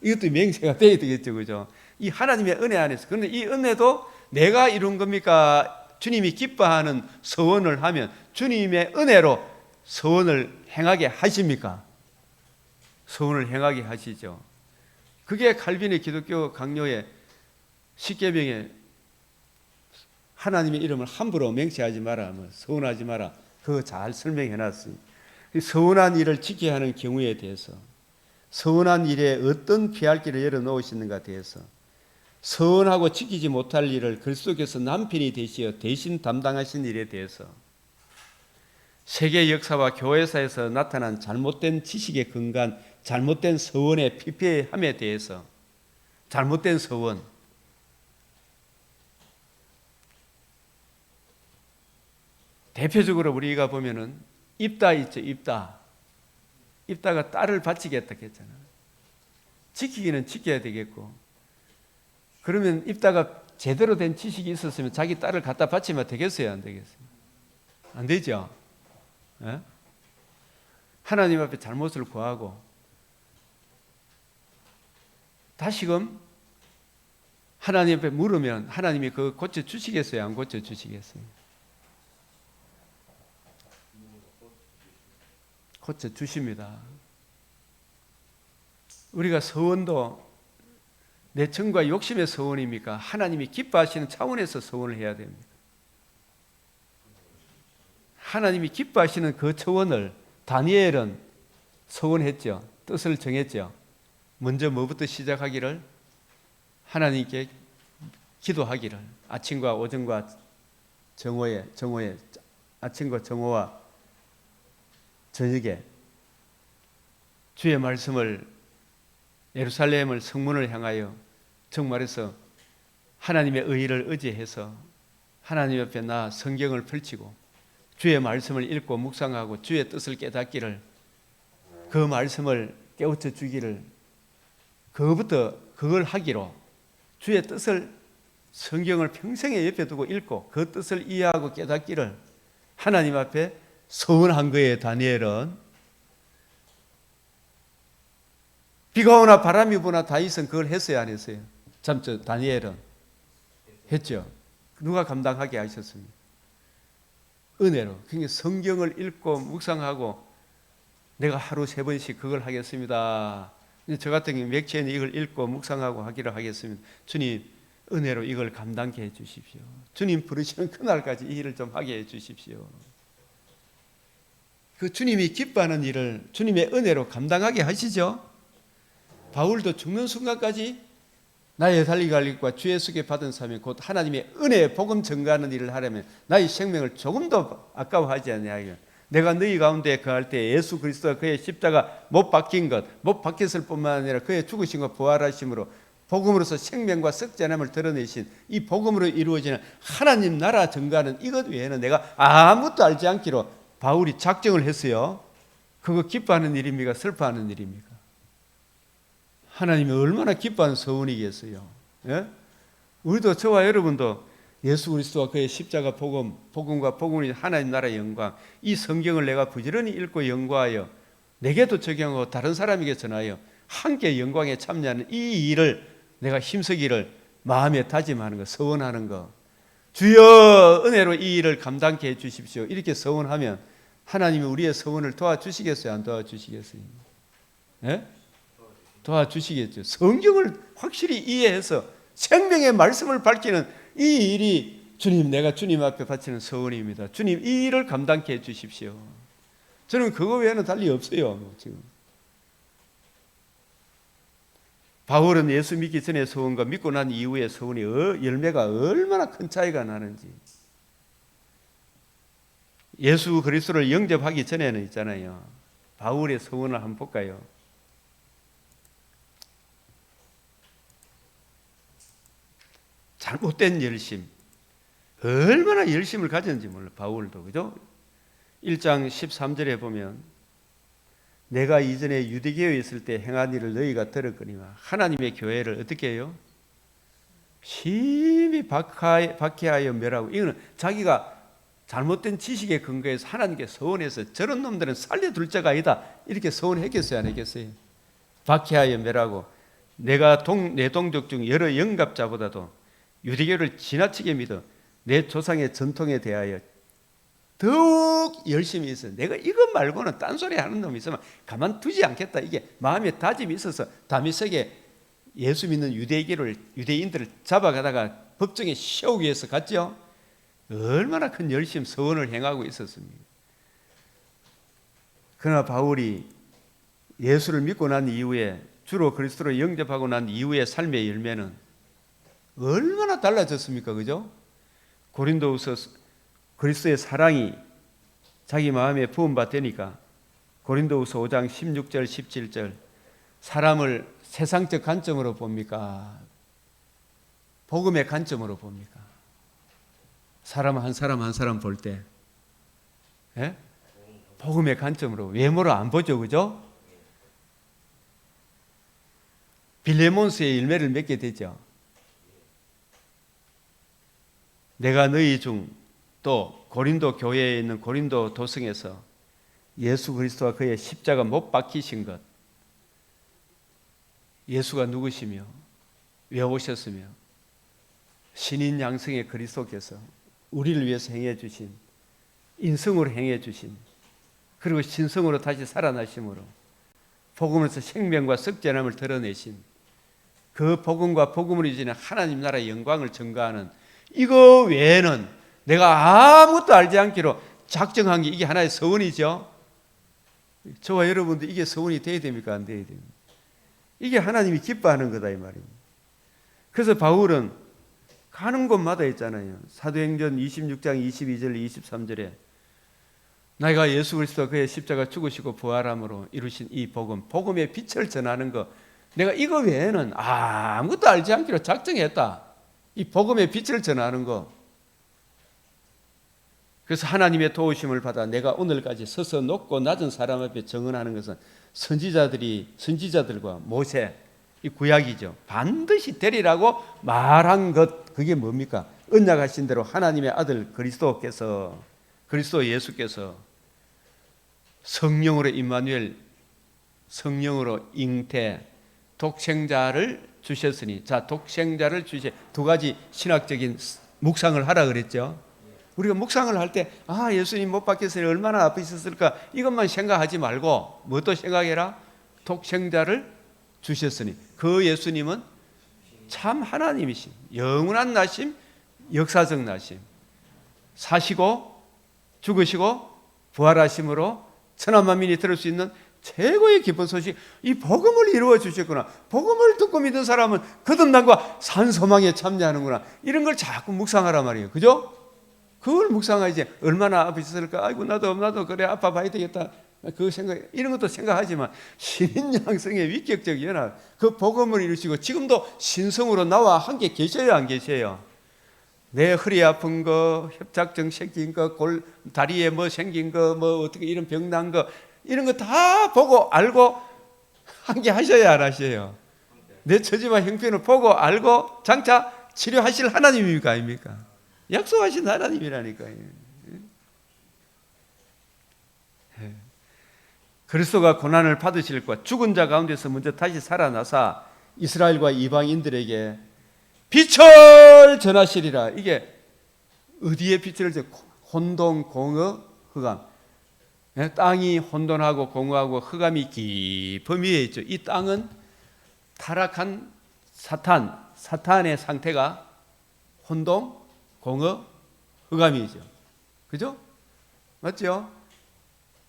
이것도 맹세가 되어야 되겠죠. 그죠? 이 하나님의 은혜 안에서. 그런데 이 은혜도 내가 이룬 겁니까? 주님이 기뻐하는 서원을 하면 주님의 은혜로 서원을 행하게 하십니까? 서원을 행하게 하시죠. 그게 칼빈의 기독교 강요의 10계명에 하나님의 이름을 함부로 맹세하지 마라, 서원하지 마라, 그거 잘 설명해 놨어요. 서원한 일을 지켜야 하는 경우에 대해서, 서원한 일에 어떤 피할 길을 열어놓으시는가 대해서, 서원하고 지키지 못할 일을 그리스도께서 남편이 되시어 대신 담당하신 일에 대해서, 세계 역사와 교회사에서 나타난 잘못된 지식에 근거한 잘못된 서원의 피폐함에 대해서, 잘못된 서원, 대표적으로 우리가 보면은 입다 있죠. 입다가 딸을 바치겠다 했잖아요. 지키기는 지켜야 되겠고, 그러면 입다가 제대로 된 지식이 있었으면 자기 딸을 갖다 바치면 되겠어요? 안 되겠어요? 안 되죠. 예? 하나님 앞에 잘못을 구하고 다시금 하나님 앞에 물으면 하나님이 그거 고쳐주시겠어요? 안 고쳐주시겠어요? 고쳐주십니다. 우리가 서원도 내 정과 욕심의 서원입니까? 하나님이 기뻐하시는 차원에서 서원을 해야 됩니다. 하나님이 기뻐하시는 그 차원을 다니엘은 서원했죠. 뜻을 정했죠. 먼저 뭐부터 시작하기를? 하나님께 기도하기를. 아침과 오전과 정오에 아침과 정오와 저녁에 주의 말씀을, 예루살렘을 성문을 향하여 정말해서 하나님의 의의를 의지해서 하나님 앞에 나 성경을 펼치고 주의 말씀을 읽고 묵상하고 주의 뜻을 깨닫기를, 그 말씀을 깨우쳐 주기를, 그걸 하기로, 주의 뜻을 성경을 평생에 옆에 두고 읽고 그 뜻을 이해하고 깨닫기를 하나님 앞에 서원한 거예요. 다니엘은. 비가 오나 바람이 부나 다윗은 그걸 했어요, 안 했어요? 다니엘은 했죠. 누가 감당하게 하셨습니까? 은혜로. 그러니까 성경을 읽고 묵상하고 내가 하루 3번씩 그걸 하겠습니다. 저 같은 경우 맥체는 이걸 읽고 묵상하고 하기를 하겠습니다. 주님, 은혜로 이걸 감당케 해 주십시오. 주님 부르시는 그날까지 이 일을 좀 하게 해 주십시오. 그 주님이 기뻐하는 일을 주님의 은혜로 감당하게 하시죠. 바울도 죽는 순간까지 나의 달리기 할 일과 주 예수께 받은 사명 곧 하나님의 은혜의 복음 전가하는 일을 하려면 나의 생명을 조금도 아까워하지 않냐. 내가 너희 가운데 거할 때 예수 그리스도가 그의 십자가 못 박힌 것, 못 박혔을 뿐만 아니라 그의 죽으심과 부활하심으로 복음으로서 생명과 썩지 않음을 드러내신 이 복음으로 이루어지는 하나님 나라 전가하는 이것 외에는 내가 아무것도 알지 않기로 바울이 작정을 했어요. 그거 기뻐하는 일입니까? 슬퍼하는 일입니까? 하나님이 얼마나 기뻐하는 서원이겠어요. 예? 우리도 저와 여러분도 예수 그리스도와 그의 십자가 복음과 복음이 하나님 나라의 영광, 이 성경을 내가 부지런히 읽고 연구하여 내게도 적용하고 다른 사람에게 전하여 함께 영광에 참여하는 이 일을 내가 힘쓰기를 마음에 다짐하는 거, 서원하는 거. 주여 은혜로 이 일을 감당케 해 주십시오. 이렇게 서원하면 하나님이 우리의 서원을 도와주시겠어요? 안 도와주시겠어요? 예? 도와주시겠죠. 성경을 확실히 이해해서 생명의 말씀을 밝히는 이 일이 주님, 내가 주님 앞에 바치는 서원입니다. 주님, 이 일을 감당케 해 주십시오. 저는 그거 외에는 달리 없어요. 지금. 바울은 예수 믿기 전의 서원과 믿고 난 이후의 서원이 열매가 얼마나 큰 차이가 나는지. 예수 그리스도를 영접하기 전에는 있잖아요. 바울의 서원을 한번 볼까요? 잘못된 열심. 얼마나 열심을 가졌는지 몰라. 바울도. 그죠? 1장 13절에 보면 내가 이전에 유대교에 있을 때 행한 일을 너희가 들었거니와 하나님의 교회를 어떻게 해요? 심히 박해하여 멸하고. 이거는 자기가 잘못된 지식에 근거해서 하나님께 서원해서 저런 놈들은 살려둘 자가 아니다. 이렇게 서원했겠어요? 안 했겠어요? 박해하여 멸하고 내가 내 동족 중 여러 영갑자보다도 유대교를 지나치게 믿어 내 조상의 전통에 대하여 더욱 열심히 있어. 내가 이것 말고는 딴소리 하는 놈이 있으면 가만두지 않겠다. 이게 마음에 다짐이 있어서 다메섹에 예수 믿는 유대인들을 잡아가다가 법정에 씌우기 위해서 갔죠. 얼마나 큰 열심, 서원을 행하고 있었습니까? 그러나 바울이 예수를 믿고 난 이후에 주로 그리스도를 영접하고 난 이후의 삶의 열매는 얼마나 달라졌습니까? 그죠? 고린도후서 그리스도의 사랑이 자기 마음에 부음받으니까 고린도후서 5장 16절 17절 사람을 세상적 관점으로 봅니까? 복음의 관점으로 봅니까? 사람 한 사람 볼 때 복음의 관점으로, 외모로 안 보죠. 그죠? 빌레몬스의 열매를 맺게 되죠. 내가 너희 중 또 고린도 교회에 있는 고린도 도성에서 예수 그리스도와 그의 십자가 못 박히신 것, 예수가 누구시며 왜 오셨으며 신인 양성의 그리스도께서 우리를 위해서 행해 주신, 인성으로 행해 주신, 그리고 신성으로 다시 살아나심으로 복음에서 생명과 썩지 않음을 드러내신 그 복음과 복음으로 이제는 하나님 나라의 영광을 전가하는 이거 외에는 내가 아무것도 알지 않기로 작정한 게 이게 하나의 서원이죠. 저와 여러분도 이게 서원이 돼야 됩니까? 안 돼야 됩니까? 이게 하나님이 기뻐하는 거다 이 말입니다. 그래서 바울은 가는 곳마다 있잖아요. 사도행전 26장 22절 23절에 내가 예수 그리스도와 그의 십자가 죽으시고 부활함으로 이루신 이 복음, 복음의 빛을 전하는 것, 내가 이거 외에는 아무것도 알지 않기로 작정했다. 이 복음의 빛을 전하는 거. 그래서 하나님의 도우심을 받아 내가 오늘까지 서서 높고 낮은 사람 앞에 증언하는 것은 선지자들과 모세, 이 구약이죠. 반드시 되리라고 말한 것, 그게 뭡니까? 언약하신 대로 하나님의 아들 그리스도 예수께서 성령으로 임마누엘, 성령으로 잉태, 독생자를 주셨으니, 자, 독생자를 주시, 두 가지 신학적인 묵상을 하라 그랬죠. 우리가 묵상을 할 때, 아, 예수님 못 박혔으니 얼마나 아프셨을까, 이것만 생각하지 말고 무엇도 생각해라. 독생자를 주셨으니, 그 예수님은 참 하나님이심, 영원한 나심, 역사적 나심, 사시고 죽으시고 부활하심으로 천하 만민이 들을 수 있는 최고의 기쁜 소식, 이 복음을 이루어 주셨구나. 복음을 듣고 믿은 사람은 거듭남과 산소망에 참여하는구나. 이런 걸 자꾸 묵상하란 말이에요. 그죠? 그걸 묵상하지. 얼마나 아프셨을까? 아이고 나도 그래 아파 봐야 되겠다. 그 생각, 이런 것도 생각하지만 신인양성의 위격적 연합, 그 복음을 이루시고 지금도 신성으로 나와 함께 계셔요, 안 계세요? 내 허리 아픈 거, 협착증 생긴 거, 다리에 뭐 생긴 거, 뭐 어떻게 이런 병난 거, 이런 거 다 보고 알고 함께 하셔야 안 하셔요? 내 처지와 형편을 보고 알고 장차 치료하실 하나님입니까, 아닙니까? 약속하신 하나님이라니까요. 그리스도가 고난을 받으실 것, 죽은 자 가운데서 먼저 다시 살아나사 이스라엘과 이방인들에게 빛을 전하시리라. 이게 어디에 빛을 전? 혼돈, 공허, 흑암. 땅이 혼돈하고 공허하고 흑암이 깊은 위에 있죠. 이 땅은 타락한 사탄의 상태가 혼돈, 공허, 흑암이죠. 그죠? 맞죠?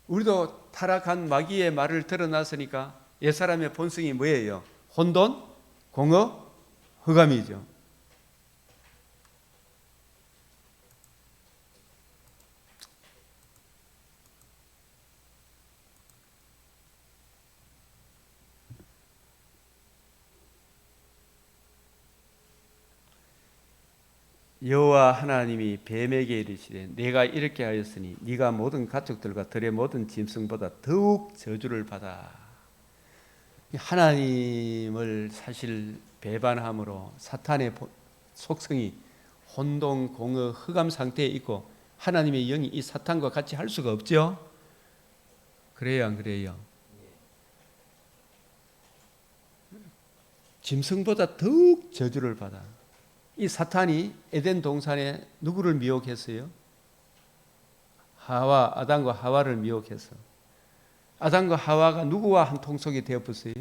우리도 타락한 마귀의 말을 들어놨으니까 옛사람의 본성이 뭐예요? 혼돈, 공허, 흑암이죠. 여호와 하나님이 뱀에게 이르시되 내가 이렇게 하였으니 네가 모든 가축들과 들의 모든 짐승보다 더욱 저주를 받아. 하나님을 사실 배반함으로 사탄의 속성이 혼돈, 공허, 흑암 상태에 있고 하나님의 영이 이 사탄과 같이 할 수가 없죠. 그래요, 안 그래요? 짐승보다 더욱 저주를 받아. 이 사탄이 에덴 동산에 누구를 미혹했어요? 아담과 하와를 미혹해서. 아담과 하와가 누구와 한 통속이 되었어요?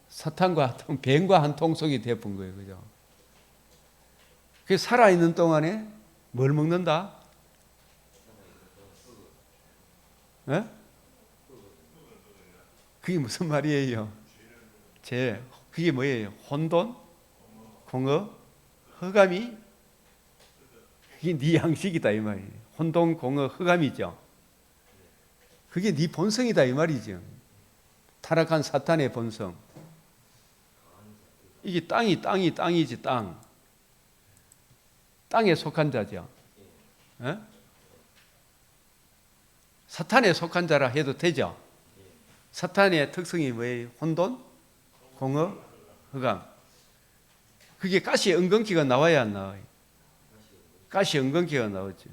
사탄과 뱀과 한 통속이 되었던 거예요. 그죠? 그 살아있는 동안에 뭘 먹는다? 에? 그게 무슨 말이에요? 그게 뭐예요? 혼돈? 공허? 흑암이? 그게 네 양식이다 이 말이에요. 혼돈, 공허, 흑암이죠. 그게 네 본성이다 이 말이죠. 타락한 사탄의 본성. 이게 땅이지 땅. 땅에 속한 자죠. 에? 사탄에 속한 자라 해도 되죠. 사탄의 특성이 뭐예요? 혼돈, 공허, 흑암. 그게 가시 엉겅퀴가 나와야 안 나와요? 가시 엉겅퀴가 나오죠.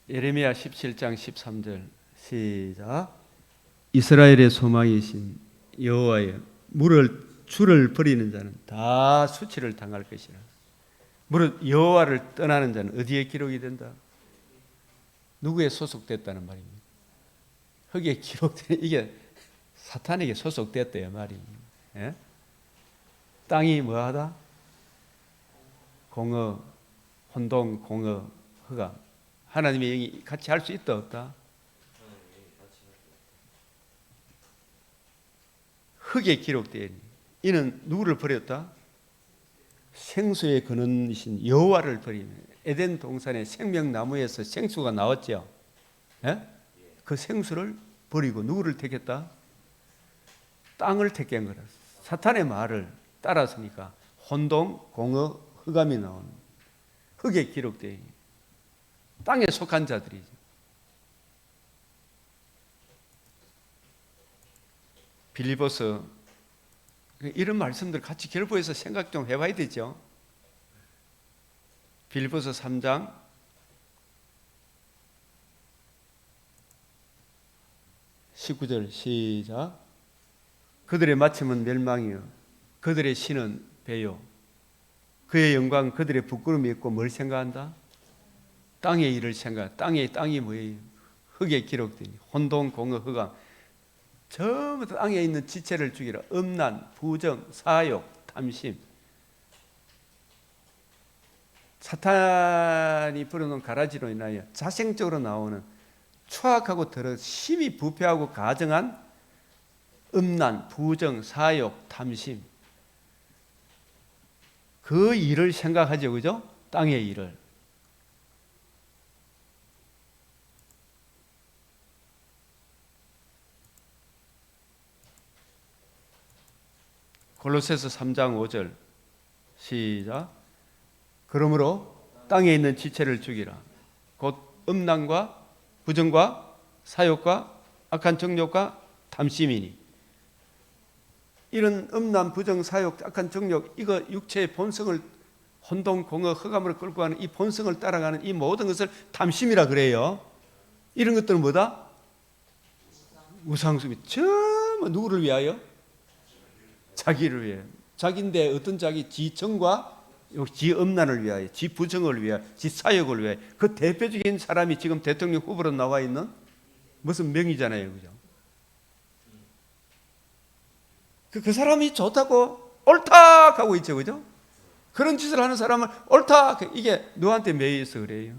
예레미야 17장 13절 시작. 이스라엘의 소망이신 여호와여, 주를 버리는 자는 다 수치를 당할 것이라. 무릇 여호와를 떠나는 자는 어디에 기록이 된다? 누구에 소속됐다는 말입니다. 흙에 기록된, 이게 사탄에게 소속됐대요 말입니다. 예? 땅이 뭐하다? 공허, 혼돈, 공허, 흑암. 하나님의 영이 같이 할 수 있다 없다? 흙에 기록되어 있는 이는 누구를 버렸다? 생수의 근원이신 여호와를 버리면. 에덴 동산의 생명나무에서 생수가 나왔죠. 예? 그 생수를 버리고 누구를 택했다? 땅을 택한 거라. 사탄의 말을 따랐으니까 혼동, 공허, 흑암이 나오는 흑에 기록되어 있는 땅에 속한 자들이죠. 빌립보서 이런 말씀들 같이 결부해서 생각 좀 해봐야 되죠. 빌립보서 3장 19절 시작. 그들의 마침은 멸망이요 그들의 신은 배요 그의 영광 그들의 부끄러움이 있고 뭘 생각한다? 땅의 일을 생각. 땅이 뭐예요? 흙에 기록되니 혼동, 공허, 흑암 전부 땅에 있는 지체를 죽이라. 음란, 부정, 사욕, 탐심. 사탄이 부르는 가라지로 인하여 자생적으로 나오는 추악하고 더러 심히 부패하고 가증한 음란, 부정, 사욕, 탐심. 그 일을 생각하죠, 그죠? 땅의 일을. 골로새서 3장 5절 시작. 그러므로 땅에 있는 지체를 죽이라. 곧 음란과 부정과 사욕과 악한 정욕과 탐심이니. 이런 음란, 부정, 사욕, 악한 정욕, 이거 육체의 본성을 혼동, 공허, 흑암으로 끌고 가는 이 본성을 따라가는 이 모든 것을 탐심이라 그래요. 이런 것들은 뭐다? 우상숭배. 전부 누구를 위하여? 자기를 위해. 자기인데 어떤 자기? 지정과 지 음란을 위하여, 지 부정을 위하여, 지 사욕을 위하여. 그 대표적인 사람이 지금 대통령 후보로 나와 있는 무슨 명의잖아요, 그죠? 그 사람이 좋다고 옳다 하고 있죠, 그죠? 그런 짓을 하는 사람은 옳다. 이게 누구한테 매여서 그래요?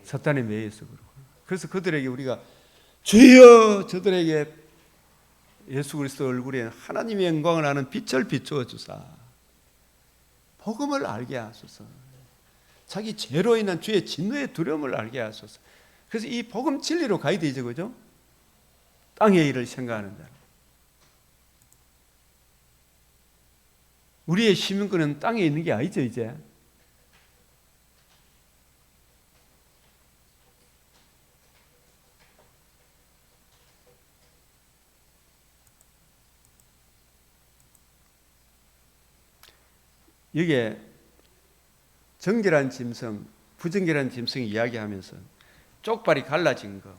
사탄에 매여서 그러고. 그래서 그들에게 우리가 주여 저들에게 예수 그리스도 얼굴에 하나님의 영광을 아는 빛을 비추어 주사 복음을 알게 하소서. 자기 죄로 인한 주의 진노의 두려움을 알게 하소서. 그래서 이 복음 진리로 가야 되죠, 그죠? 땅의 일을 생각하는 자. 우리의 시민권은 땅에 있는 게 아니죠, 이제. 여기에 정결한 짐승, 부정결한 짐승 이야기하면서 쪽발이 갈라진 거,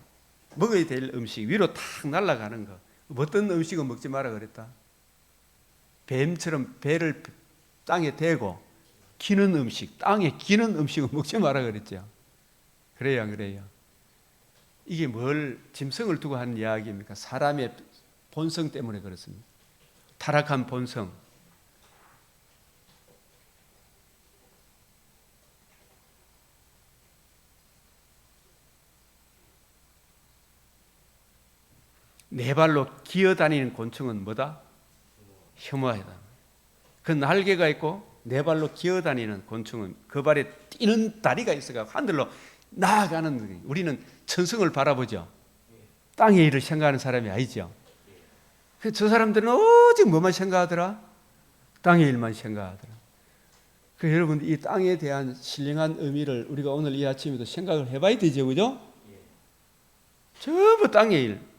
먹어야 될 음식 위로 탁 날아가는 거, 어떤 음식은 먹지 마라 그랬다. 뱀처럼 배를 땅에 대고 기는 음식, 땅에 기는 음식은 먹지 마라 그랬죠. 그래요, 안 그래요? 이게 뭘 짐승을 두고 하는 이야기입니까? 사람의 본성 때문에 그렇습니다. 타락한 본성. 네 발로 기어다니는 곤충은 뭐다? 혐오하다. 그 날개가 있고 네 발로 기어다니는 곤충은 그 발에 뛰는 다리가 있어가 하늘로 나아가는. 우리는 천성을 바라보죠. 땅의 일을 생각하는 사람이 아니죠. 저 사람들은 오직 뭐만 생각하더라? 땅의 일만 생각하더라. 그 여러분 이 땅에 대한 신령한 의미를 우리가 오늘 이 아침에도 생각을 해봐야 되죠, 그죠? 전부 땅의 일.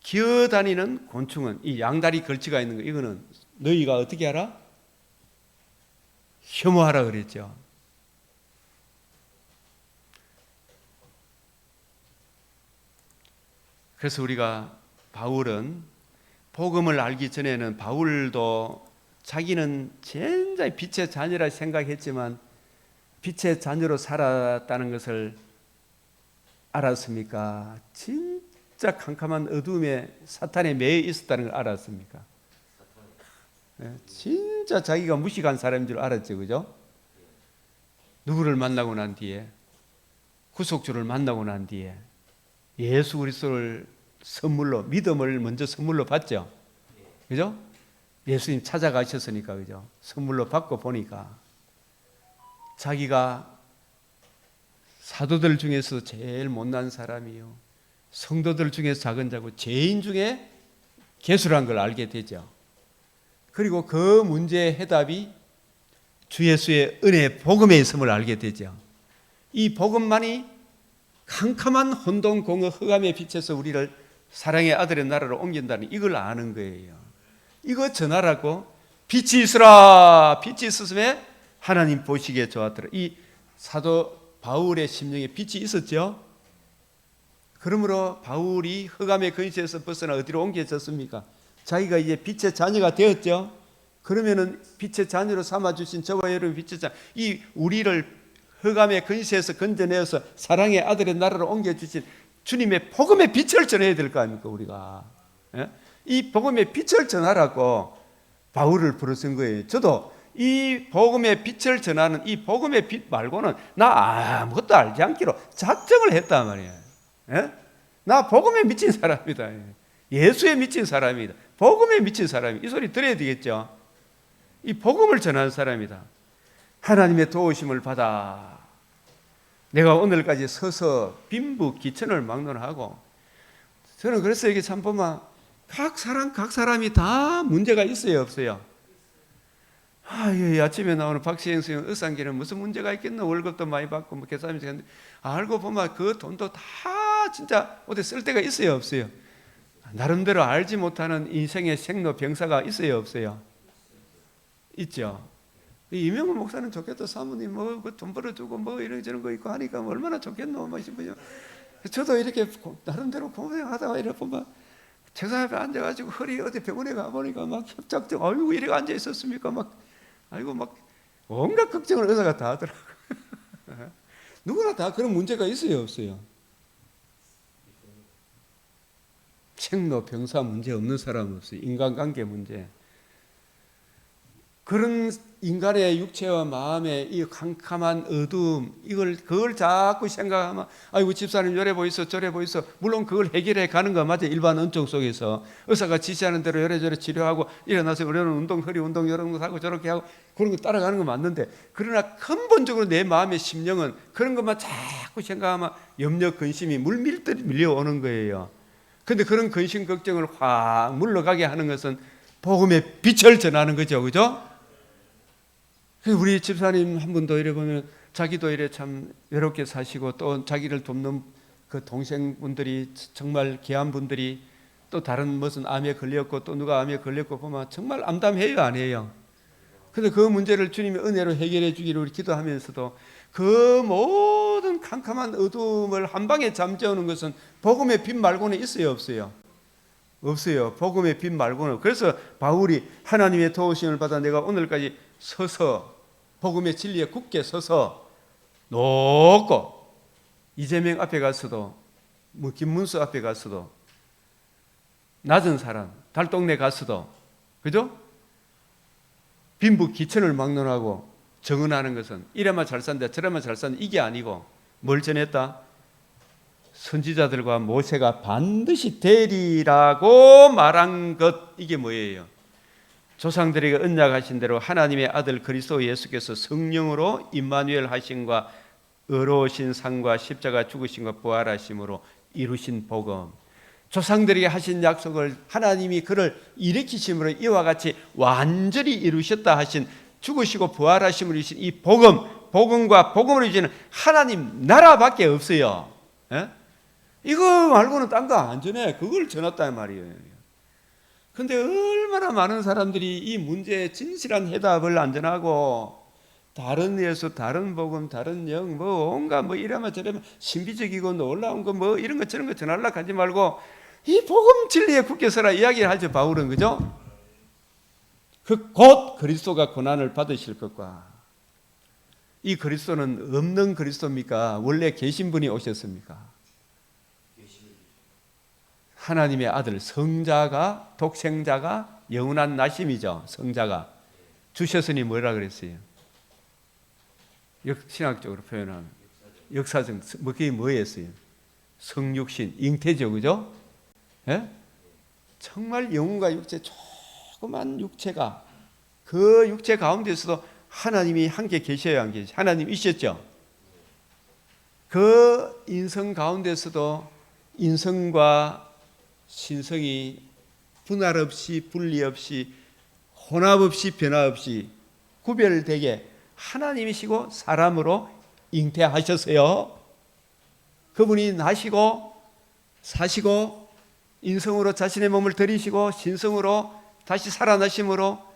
기어다니는 곤충은 이 양다리 걸치가 있는 거, 이거는 너희가 어떻게 알아? 혐오하라 그랬죠. 그래서 우리가 바울은 복음을 알기 전에는 바울도 자기는 진짜 빛의 자녀라 생각했지만 빛의 자녀로 살았다는 것을 알았습니까? 진짜 캄캄한 어둠에 사탄에 매여 있었다는 걸 알았습니까? 진짜 자기가 무식한 사람인 줄 알았죠, 그죠? 누구를 만나고 난 뒤에, 구속주를 만나고 난 뒤에 예수 그리스도를 선물로, 믿음을 먼저 선물로 받죠, 그죠? 예수님 찾아가셨으니까, 그죠? 선물로 받고 보니까 자기가 사도들 중에서 제일 못난 사람이요, 성도들 중에 작은 자고 죄인 중에 괴수란 걸 알게 되죠. 그리고 그 문제의 해답이 주 예수의 은혜 복음에 있음을 알게 되죠. 이 복음만이 캄캄한 혼돈 공허 흑암의 빛에서 우리를 사랑의 아들의 나라로 옮긴다는 이걸 아는 거예요. 이거 전하라고 빛이 있으라. 빛이 있었음에 하나님 보시기에 좋았더라. 이 사도 바울의 심령에 빛이 있었죠. 그러므로 바울이 흑암의 근시에서 벗어나 어디로 옮겨졌습니까? 자기가 이제 빛의 자녀가 되었죠. 그러면은 빛의 자녀로 삼아주신 저와 여러분 빛의 자녀, 이 우리를 흑암의 근시에서 건져내어서 사랑의 아들의 나라로 옮겨주신 주님의 복음의 빛을 전해야 될 거 아닙니까 우리가. 예? 이 복음의 빛을 전하라고 바울을 부르신 거예요. 저도 이 복음의 빛을 전하는 이 복음의 빛 말고는 나 아무것도 알지 않기로 작정을 했단 말이에요. 예? 나 복음에 미친 사람이다. 예수에 미친 사람이다. 복음에 미친 사람이다. 이 소리 들어야 되겠죠. 이 복음을 전하는 사람이다. 하나님의 도우심을 받아 내가 오늘까지 서서 빈부 기천을 막론하고, 저는 그래서 이게 참 보면 각 사람이 다 문제가 있어요 없어요? 아침에 나오는 박시영 선생님 의상기는 무슨 문제가 있겠노? 월급도 많이 받고 뭐 계산하면서 했는데 알고 보면 그 돈도 다 진짜 어디 쓸 데가 있어요 없어요? 나름대로 알지 못하는 인생의 생로병사가 있어요 없어요? 있죠. 이명훈 목사는 좋겠다. 사모님 뭐 돈 벌어주고 뭐 이런저런 거 있고 하니까 얼마나 좋겠노 뭐 싶어요. 저도 이렇게 나름대로 고생하다가 이래 보면 책상 앞에 앉아가지고 허리 어디 병원에 가보니까 막 협착증, 아이고 이래가 앉아 있었습니까? 막 아이고 막 온갖 걱정을 의사가 다 하더라고요. 누구나 다 그런 문제가 있어요 없어요? 생로병사 문제 없는 사람 없어요. 인간관계 문제. 그런 인간의 육체와 마음의 이 캄캄한 어두움, 그걸 자꾸 생각하면 아이고 집사님 요래 보이소 저래 보이소. 물론 그걸 해결해 가는 거 맞아요. 일반 은총 속에서 의사가 지시하는 대로 요래저래 치료하고 일어나서 우리는 운동, 허리 운동 이런 거 하고 저렇게 하고 그런 거 따라가는 거 맞는데, 그러나 근본적으로 내 마음의 심령은 그런 것만 자꾸 생각하면 염려 근심이 물밀듯 밀려오는 거예요. 그런데 그런 근심 걱정을 확 물러가게 하는 것은 복음의 빛을 전하는 거죠. 그죠? 우리 집사님 한 분도 이래 보면 자기도 이래 참 외롭게 사시고 또 자기를 돕는 그 동생분들이 정말 귀한 분들이 또 다른 무슨 암에 걸렸고 또 누가 암에 걸렸고 보면 정말 암담해요 안 해요? 근데 그 문제를 주님의 은혜로 해결해 주기를 우리 기도하면서도 그 모든 캄캄한 어두움을 한 방에 잠재우는 것은 복음의 빛 말고는 있어요 없어요? 없어요. 복음의 빛 말고는. 그래서 바울이 하나님의 도우심을 받아 내가 오늘까지 서서 복음의 진리에 굳게 서서 높고 이재명 앞에 가서도 뭐 김문수 앞에 가서도 낮은 사람 달동네 가서도 그죠? 빈부 기천을 막론하고 정언하는 것은 이래만 잘 산다 저래만 잘 산다 이게 아니고 뭘 전했다? 선지자들과 모세가 반드시 되리라고 말한 것, 이게 뭐예요? 조상들에게 언약하신 대로 하나님의 아들 그리스도 예수께서 성령으로 임마누엘 하심과 의로우신 상과 십자가 죽으심과 부활하심으로 이루신 복음, 조상들에게 하신 약속을 하나님이 그를 일으키심으로 이와 같이 완전히 이루셨다 하신 죽으시고 부활하심으로 이루신 이 복음, 복음과 복음을 이루시는 하나님 나라밖에 없어요. 에? 이거 말고는 딴 거 안 전해. 그걸 전했단 말이에요. 그런데 얼마나 많은 사람들이 이 문제에 진실한 해답을 안 전하고 다른 예수, 다른 복음, 다른 영, 뭐 온갖 뭐 이러면 저러면 신비적이고 놀라운 거 뭐 이런 거 저런 거 전하려고 하지 말고 이 복음 진리에 굳게 서라 이야기를 하죠 바울은. 그죠? 그 곧 그리스도가 고난을 받으실 것과, 이 그리스도는 없는 그리스도입니까? 원래 계신 분이 오셨습니까? 하나님의 아들 성자가, 독생자가 영원한 나심이죠. 성자가 주셨으니 뭐라 그랬어요? 신학적으로 표현하면 역사적 그게 뭐였어요? 성육신, 잉태죠. 그죠? 예? 정말 영혼과 육체, 조그만 육체가 그 육체 가운데서도 하나님이 함께 계셔야 안 계셔? 하나님 있었죠. 그 인성 가운데서도 인성과 신성이 분할 없이 분리 없이 혼합 없이 변화 없이 구별되게 하나님이시고 사람으로 잉태하셨어요. 그분이 나시고 사시고 인성으로 자신의 몸을 들이시고 신성으로 다시 살아나심으로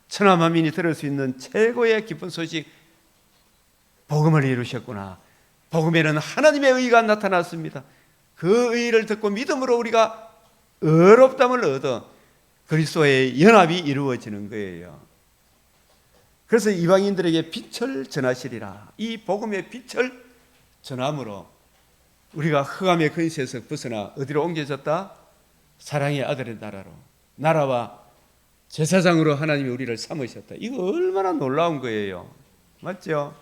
천하 만민이 들을 수 있는 최고의 기쁜 소식 복음을 이루셨구나. 복음에는 하나님의 의가 나타났습니다. 그 의를 듣고 믿음으로 우리가 의롭다함을 얻어 그리스도의 연합이 이루어지는 거예요. 그래서 이방인들에게 빛을 전하시리라. 이 복음의 빛을 전함으로 우리가 흑암의 근세에서 벗어나 어디로 옮겨졌다? 사랑의 아들의 나라로, 나라와 제사장으로 하나님이 우리를 삼으셨다. 이거 얼마나 놀라운 거예요. 맞죠?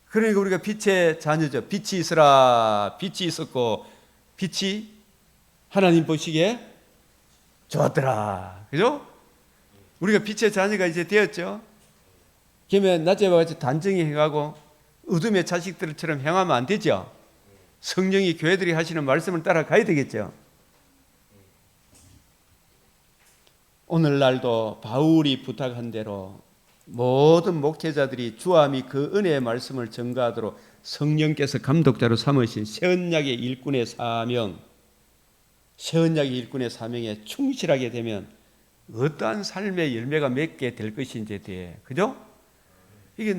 그러니까 우리가 빛의 자녀죠. 빛이 있으라. 빛이 있었고 빛이 하나님 보시기에 좋았더라. 그죠? 우리가 빛의 자녀가 이제 되었죠. 그러면 낮에와 같이 단정히 행하고 어둠의 자식들처럼 행하면 안 되죠. 성령이 교회들이 하시는 말씀을 따라가야 되겠죠. 오늘날도 바울이 부탁한 대로 모든 목회자들이 주함이 그 은혜의 말씀을 전가하도록 성령께서 감독자로 삼으신 새언약의 일꾼의 사명, 새언약의 일꾼의 사명에 충실하게 되면 어떠한 삶의 열매가 맺게 될 것인지에 대해, 그죠? 이게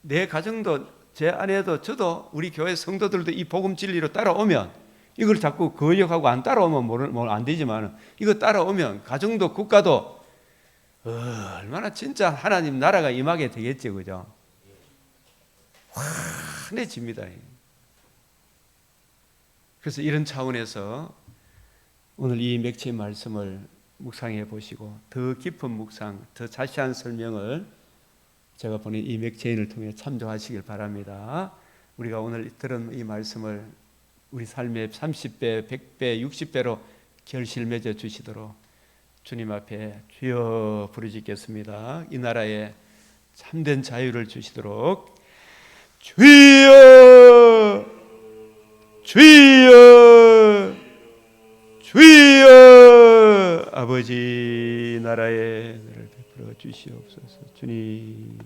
내 가정도 제 아내도 저도 우리 교회 성도들도 이 복음 진리로 따라오면 이걸 자꾸 거역하고 안 따라오면 안 되지만 이거 따라오면 가정도 국가도 얼마나 진짜 하나님 나라가 임하게 되겠죠, 그죠? 환해집니다. 그래서 이런 차원에서 오늘 이 맥주의 말씀을 묵상해 보시고 더 깊은 묵상, 더 자세한 설명을 제가 보낸 이 맥체인을 통해 참조하시길 바랍니다. 우리가 오늘 들은 이 말씀을 우리 삶의 30배, 100배, 60배로 결실 맺어 주시도록 주님 앞에 주여 부르짖겠습니다. 이 나라에 참된 자유를 주시도록 주여 주여 주여 아버지 나라에 너를 베풀어 주시옵소서. 주님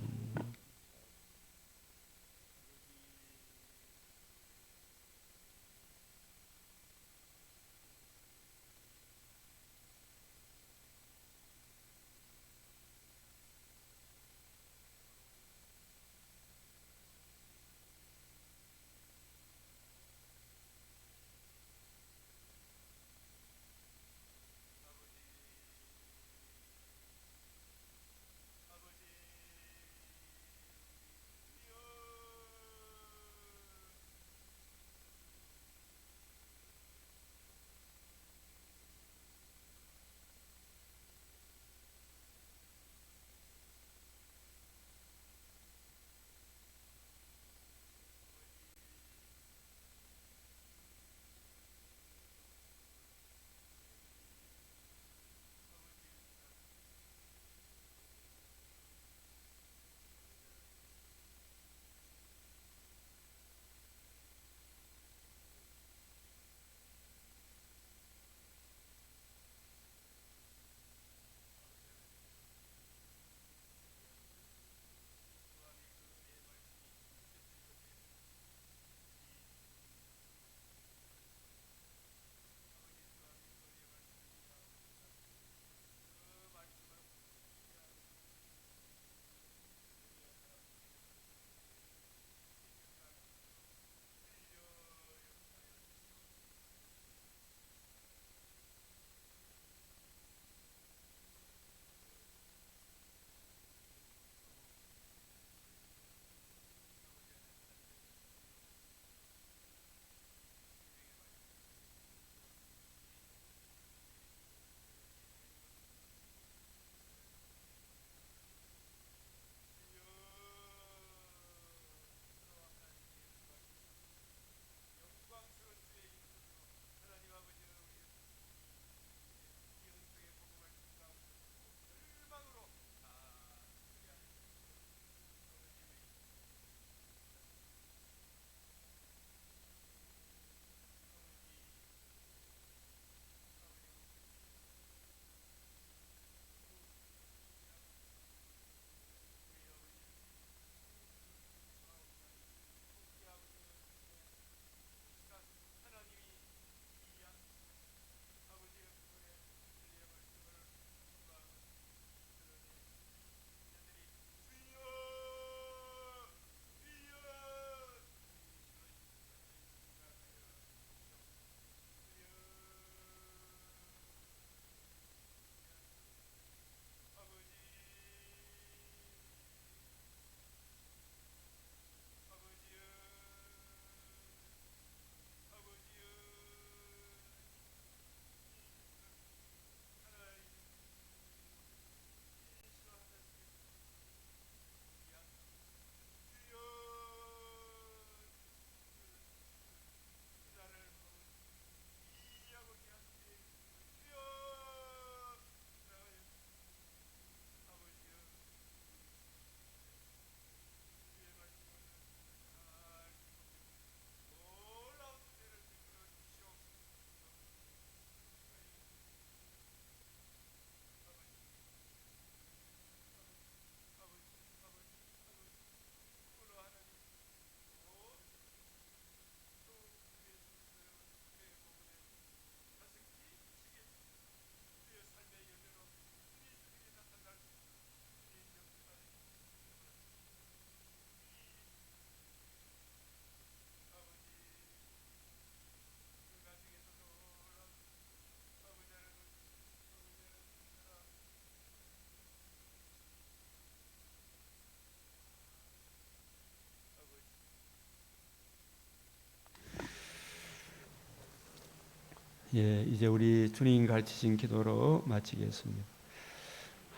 이제 우리 주님 가르치신 기도로 마치겠습니다.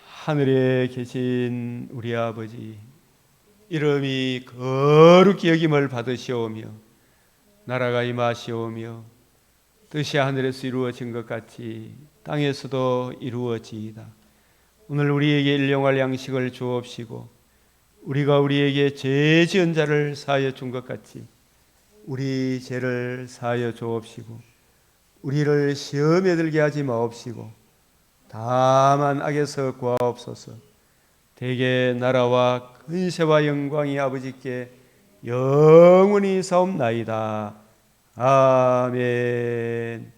하늘에 계신 우리 아버지, 이름이 거룩히 여김을 받으시오며 나라가 임하시오며 뜻이 하늘에서 이루어진 것 같이 땅에서도 이루어지이다. 오늘 우리에게 일용할 양식을 주옵시고 우리가 우리에게 죄 지은 자를 사하여 준 것 같이 우리 죄를 사하여 주옵시고 우리를 시험에 들게 하지 마옵시고 다만 악에서 구하옵소서. 대개 나라와 근세와 영광이 아버지께 영원히 사옵나이다. 아멘.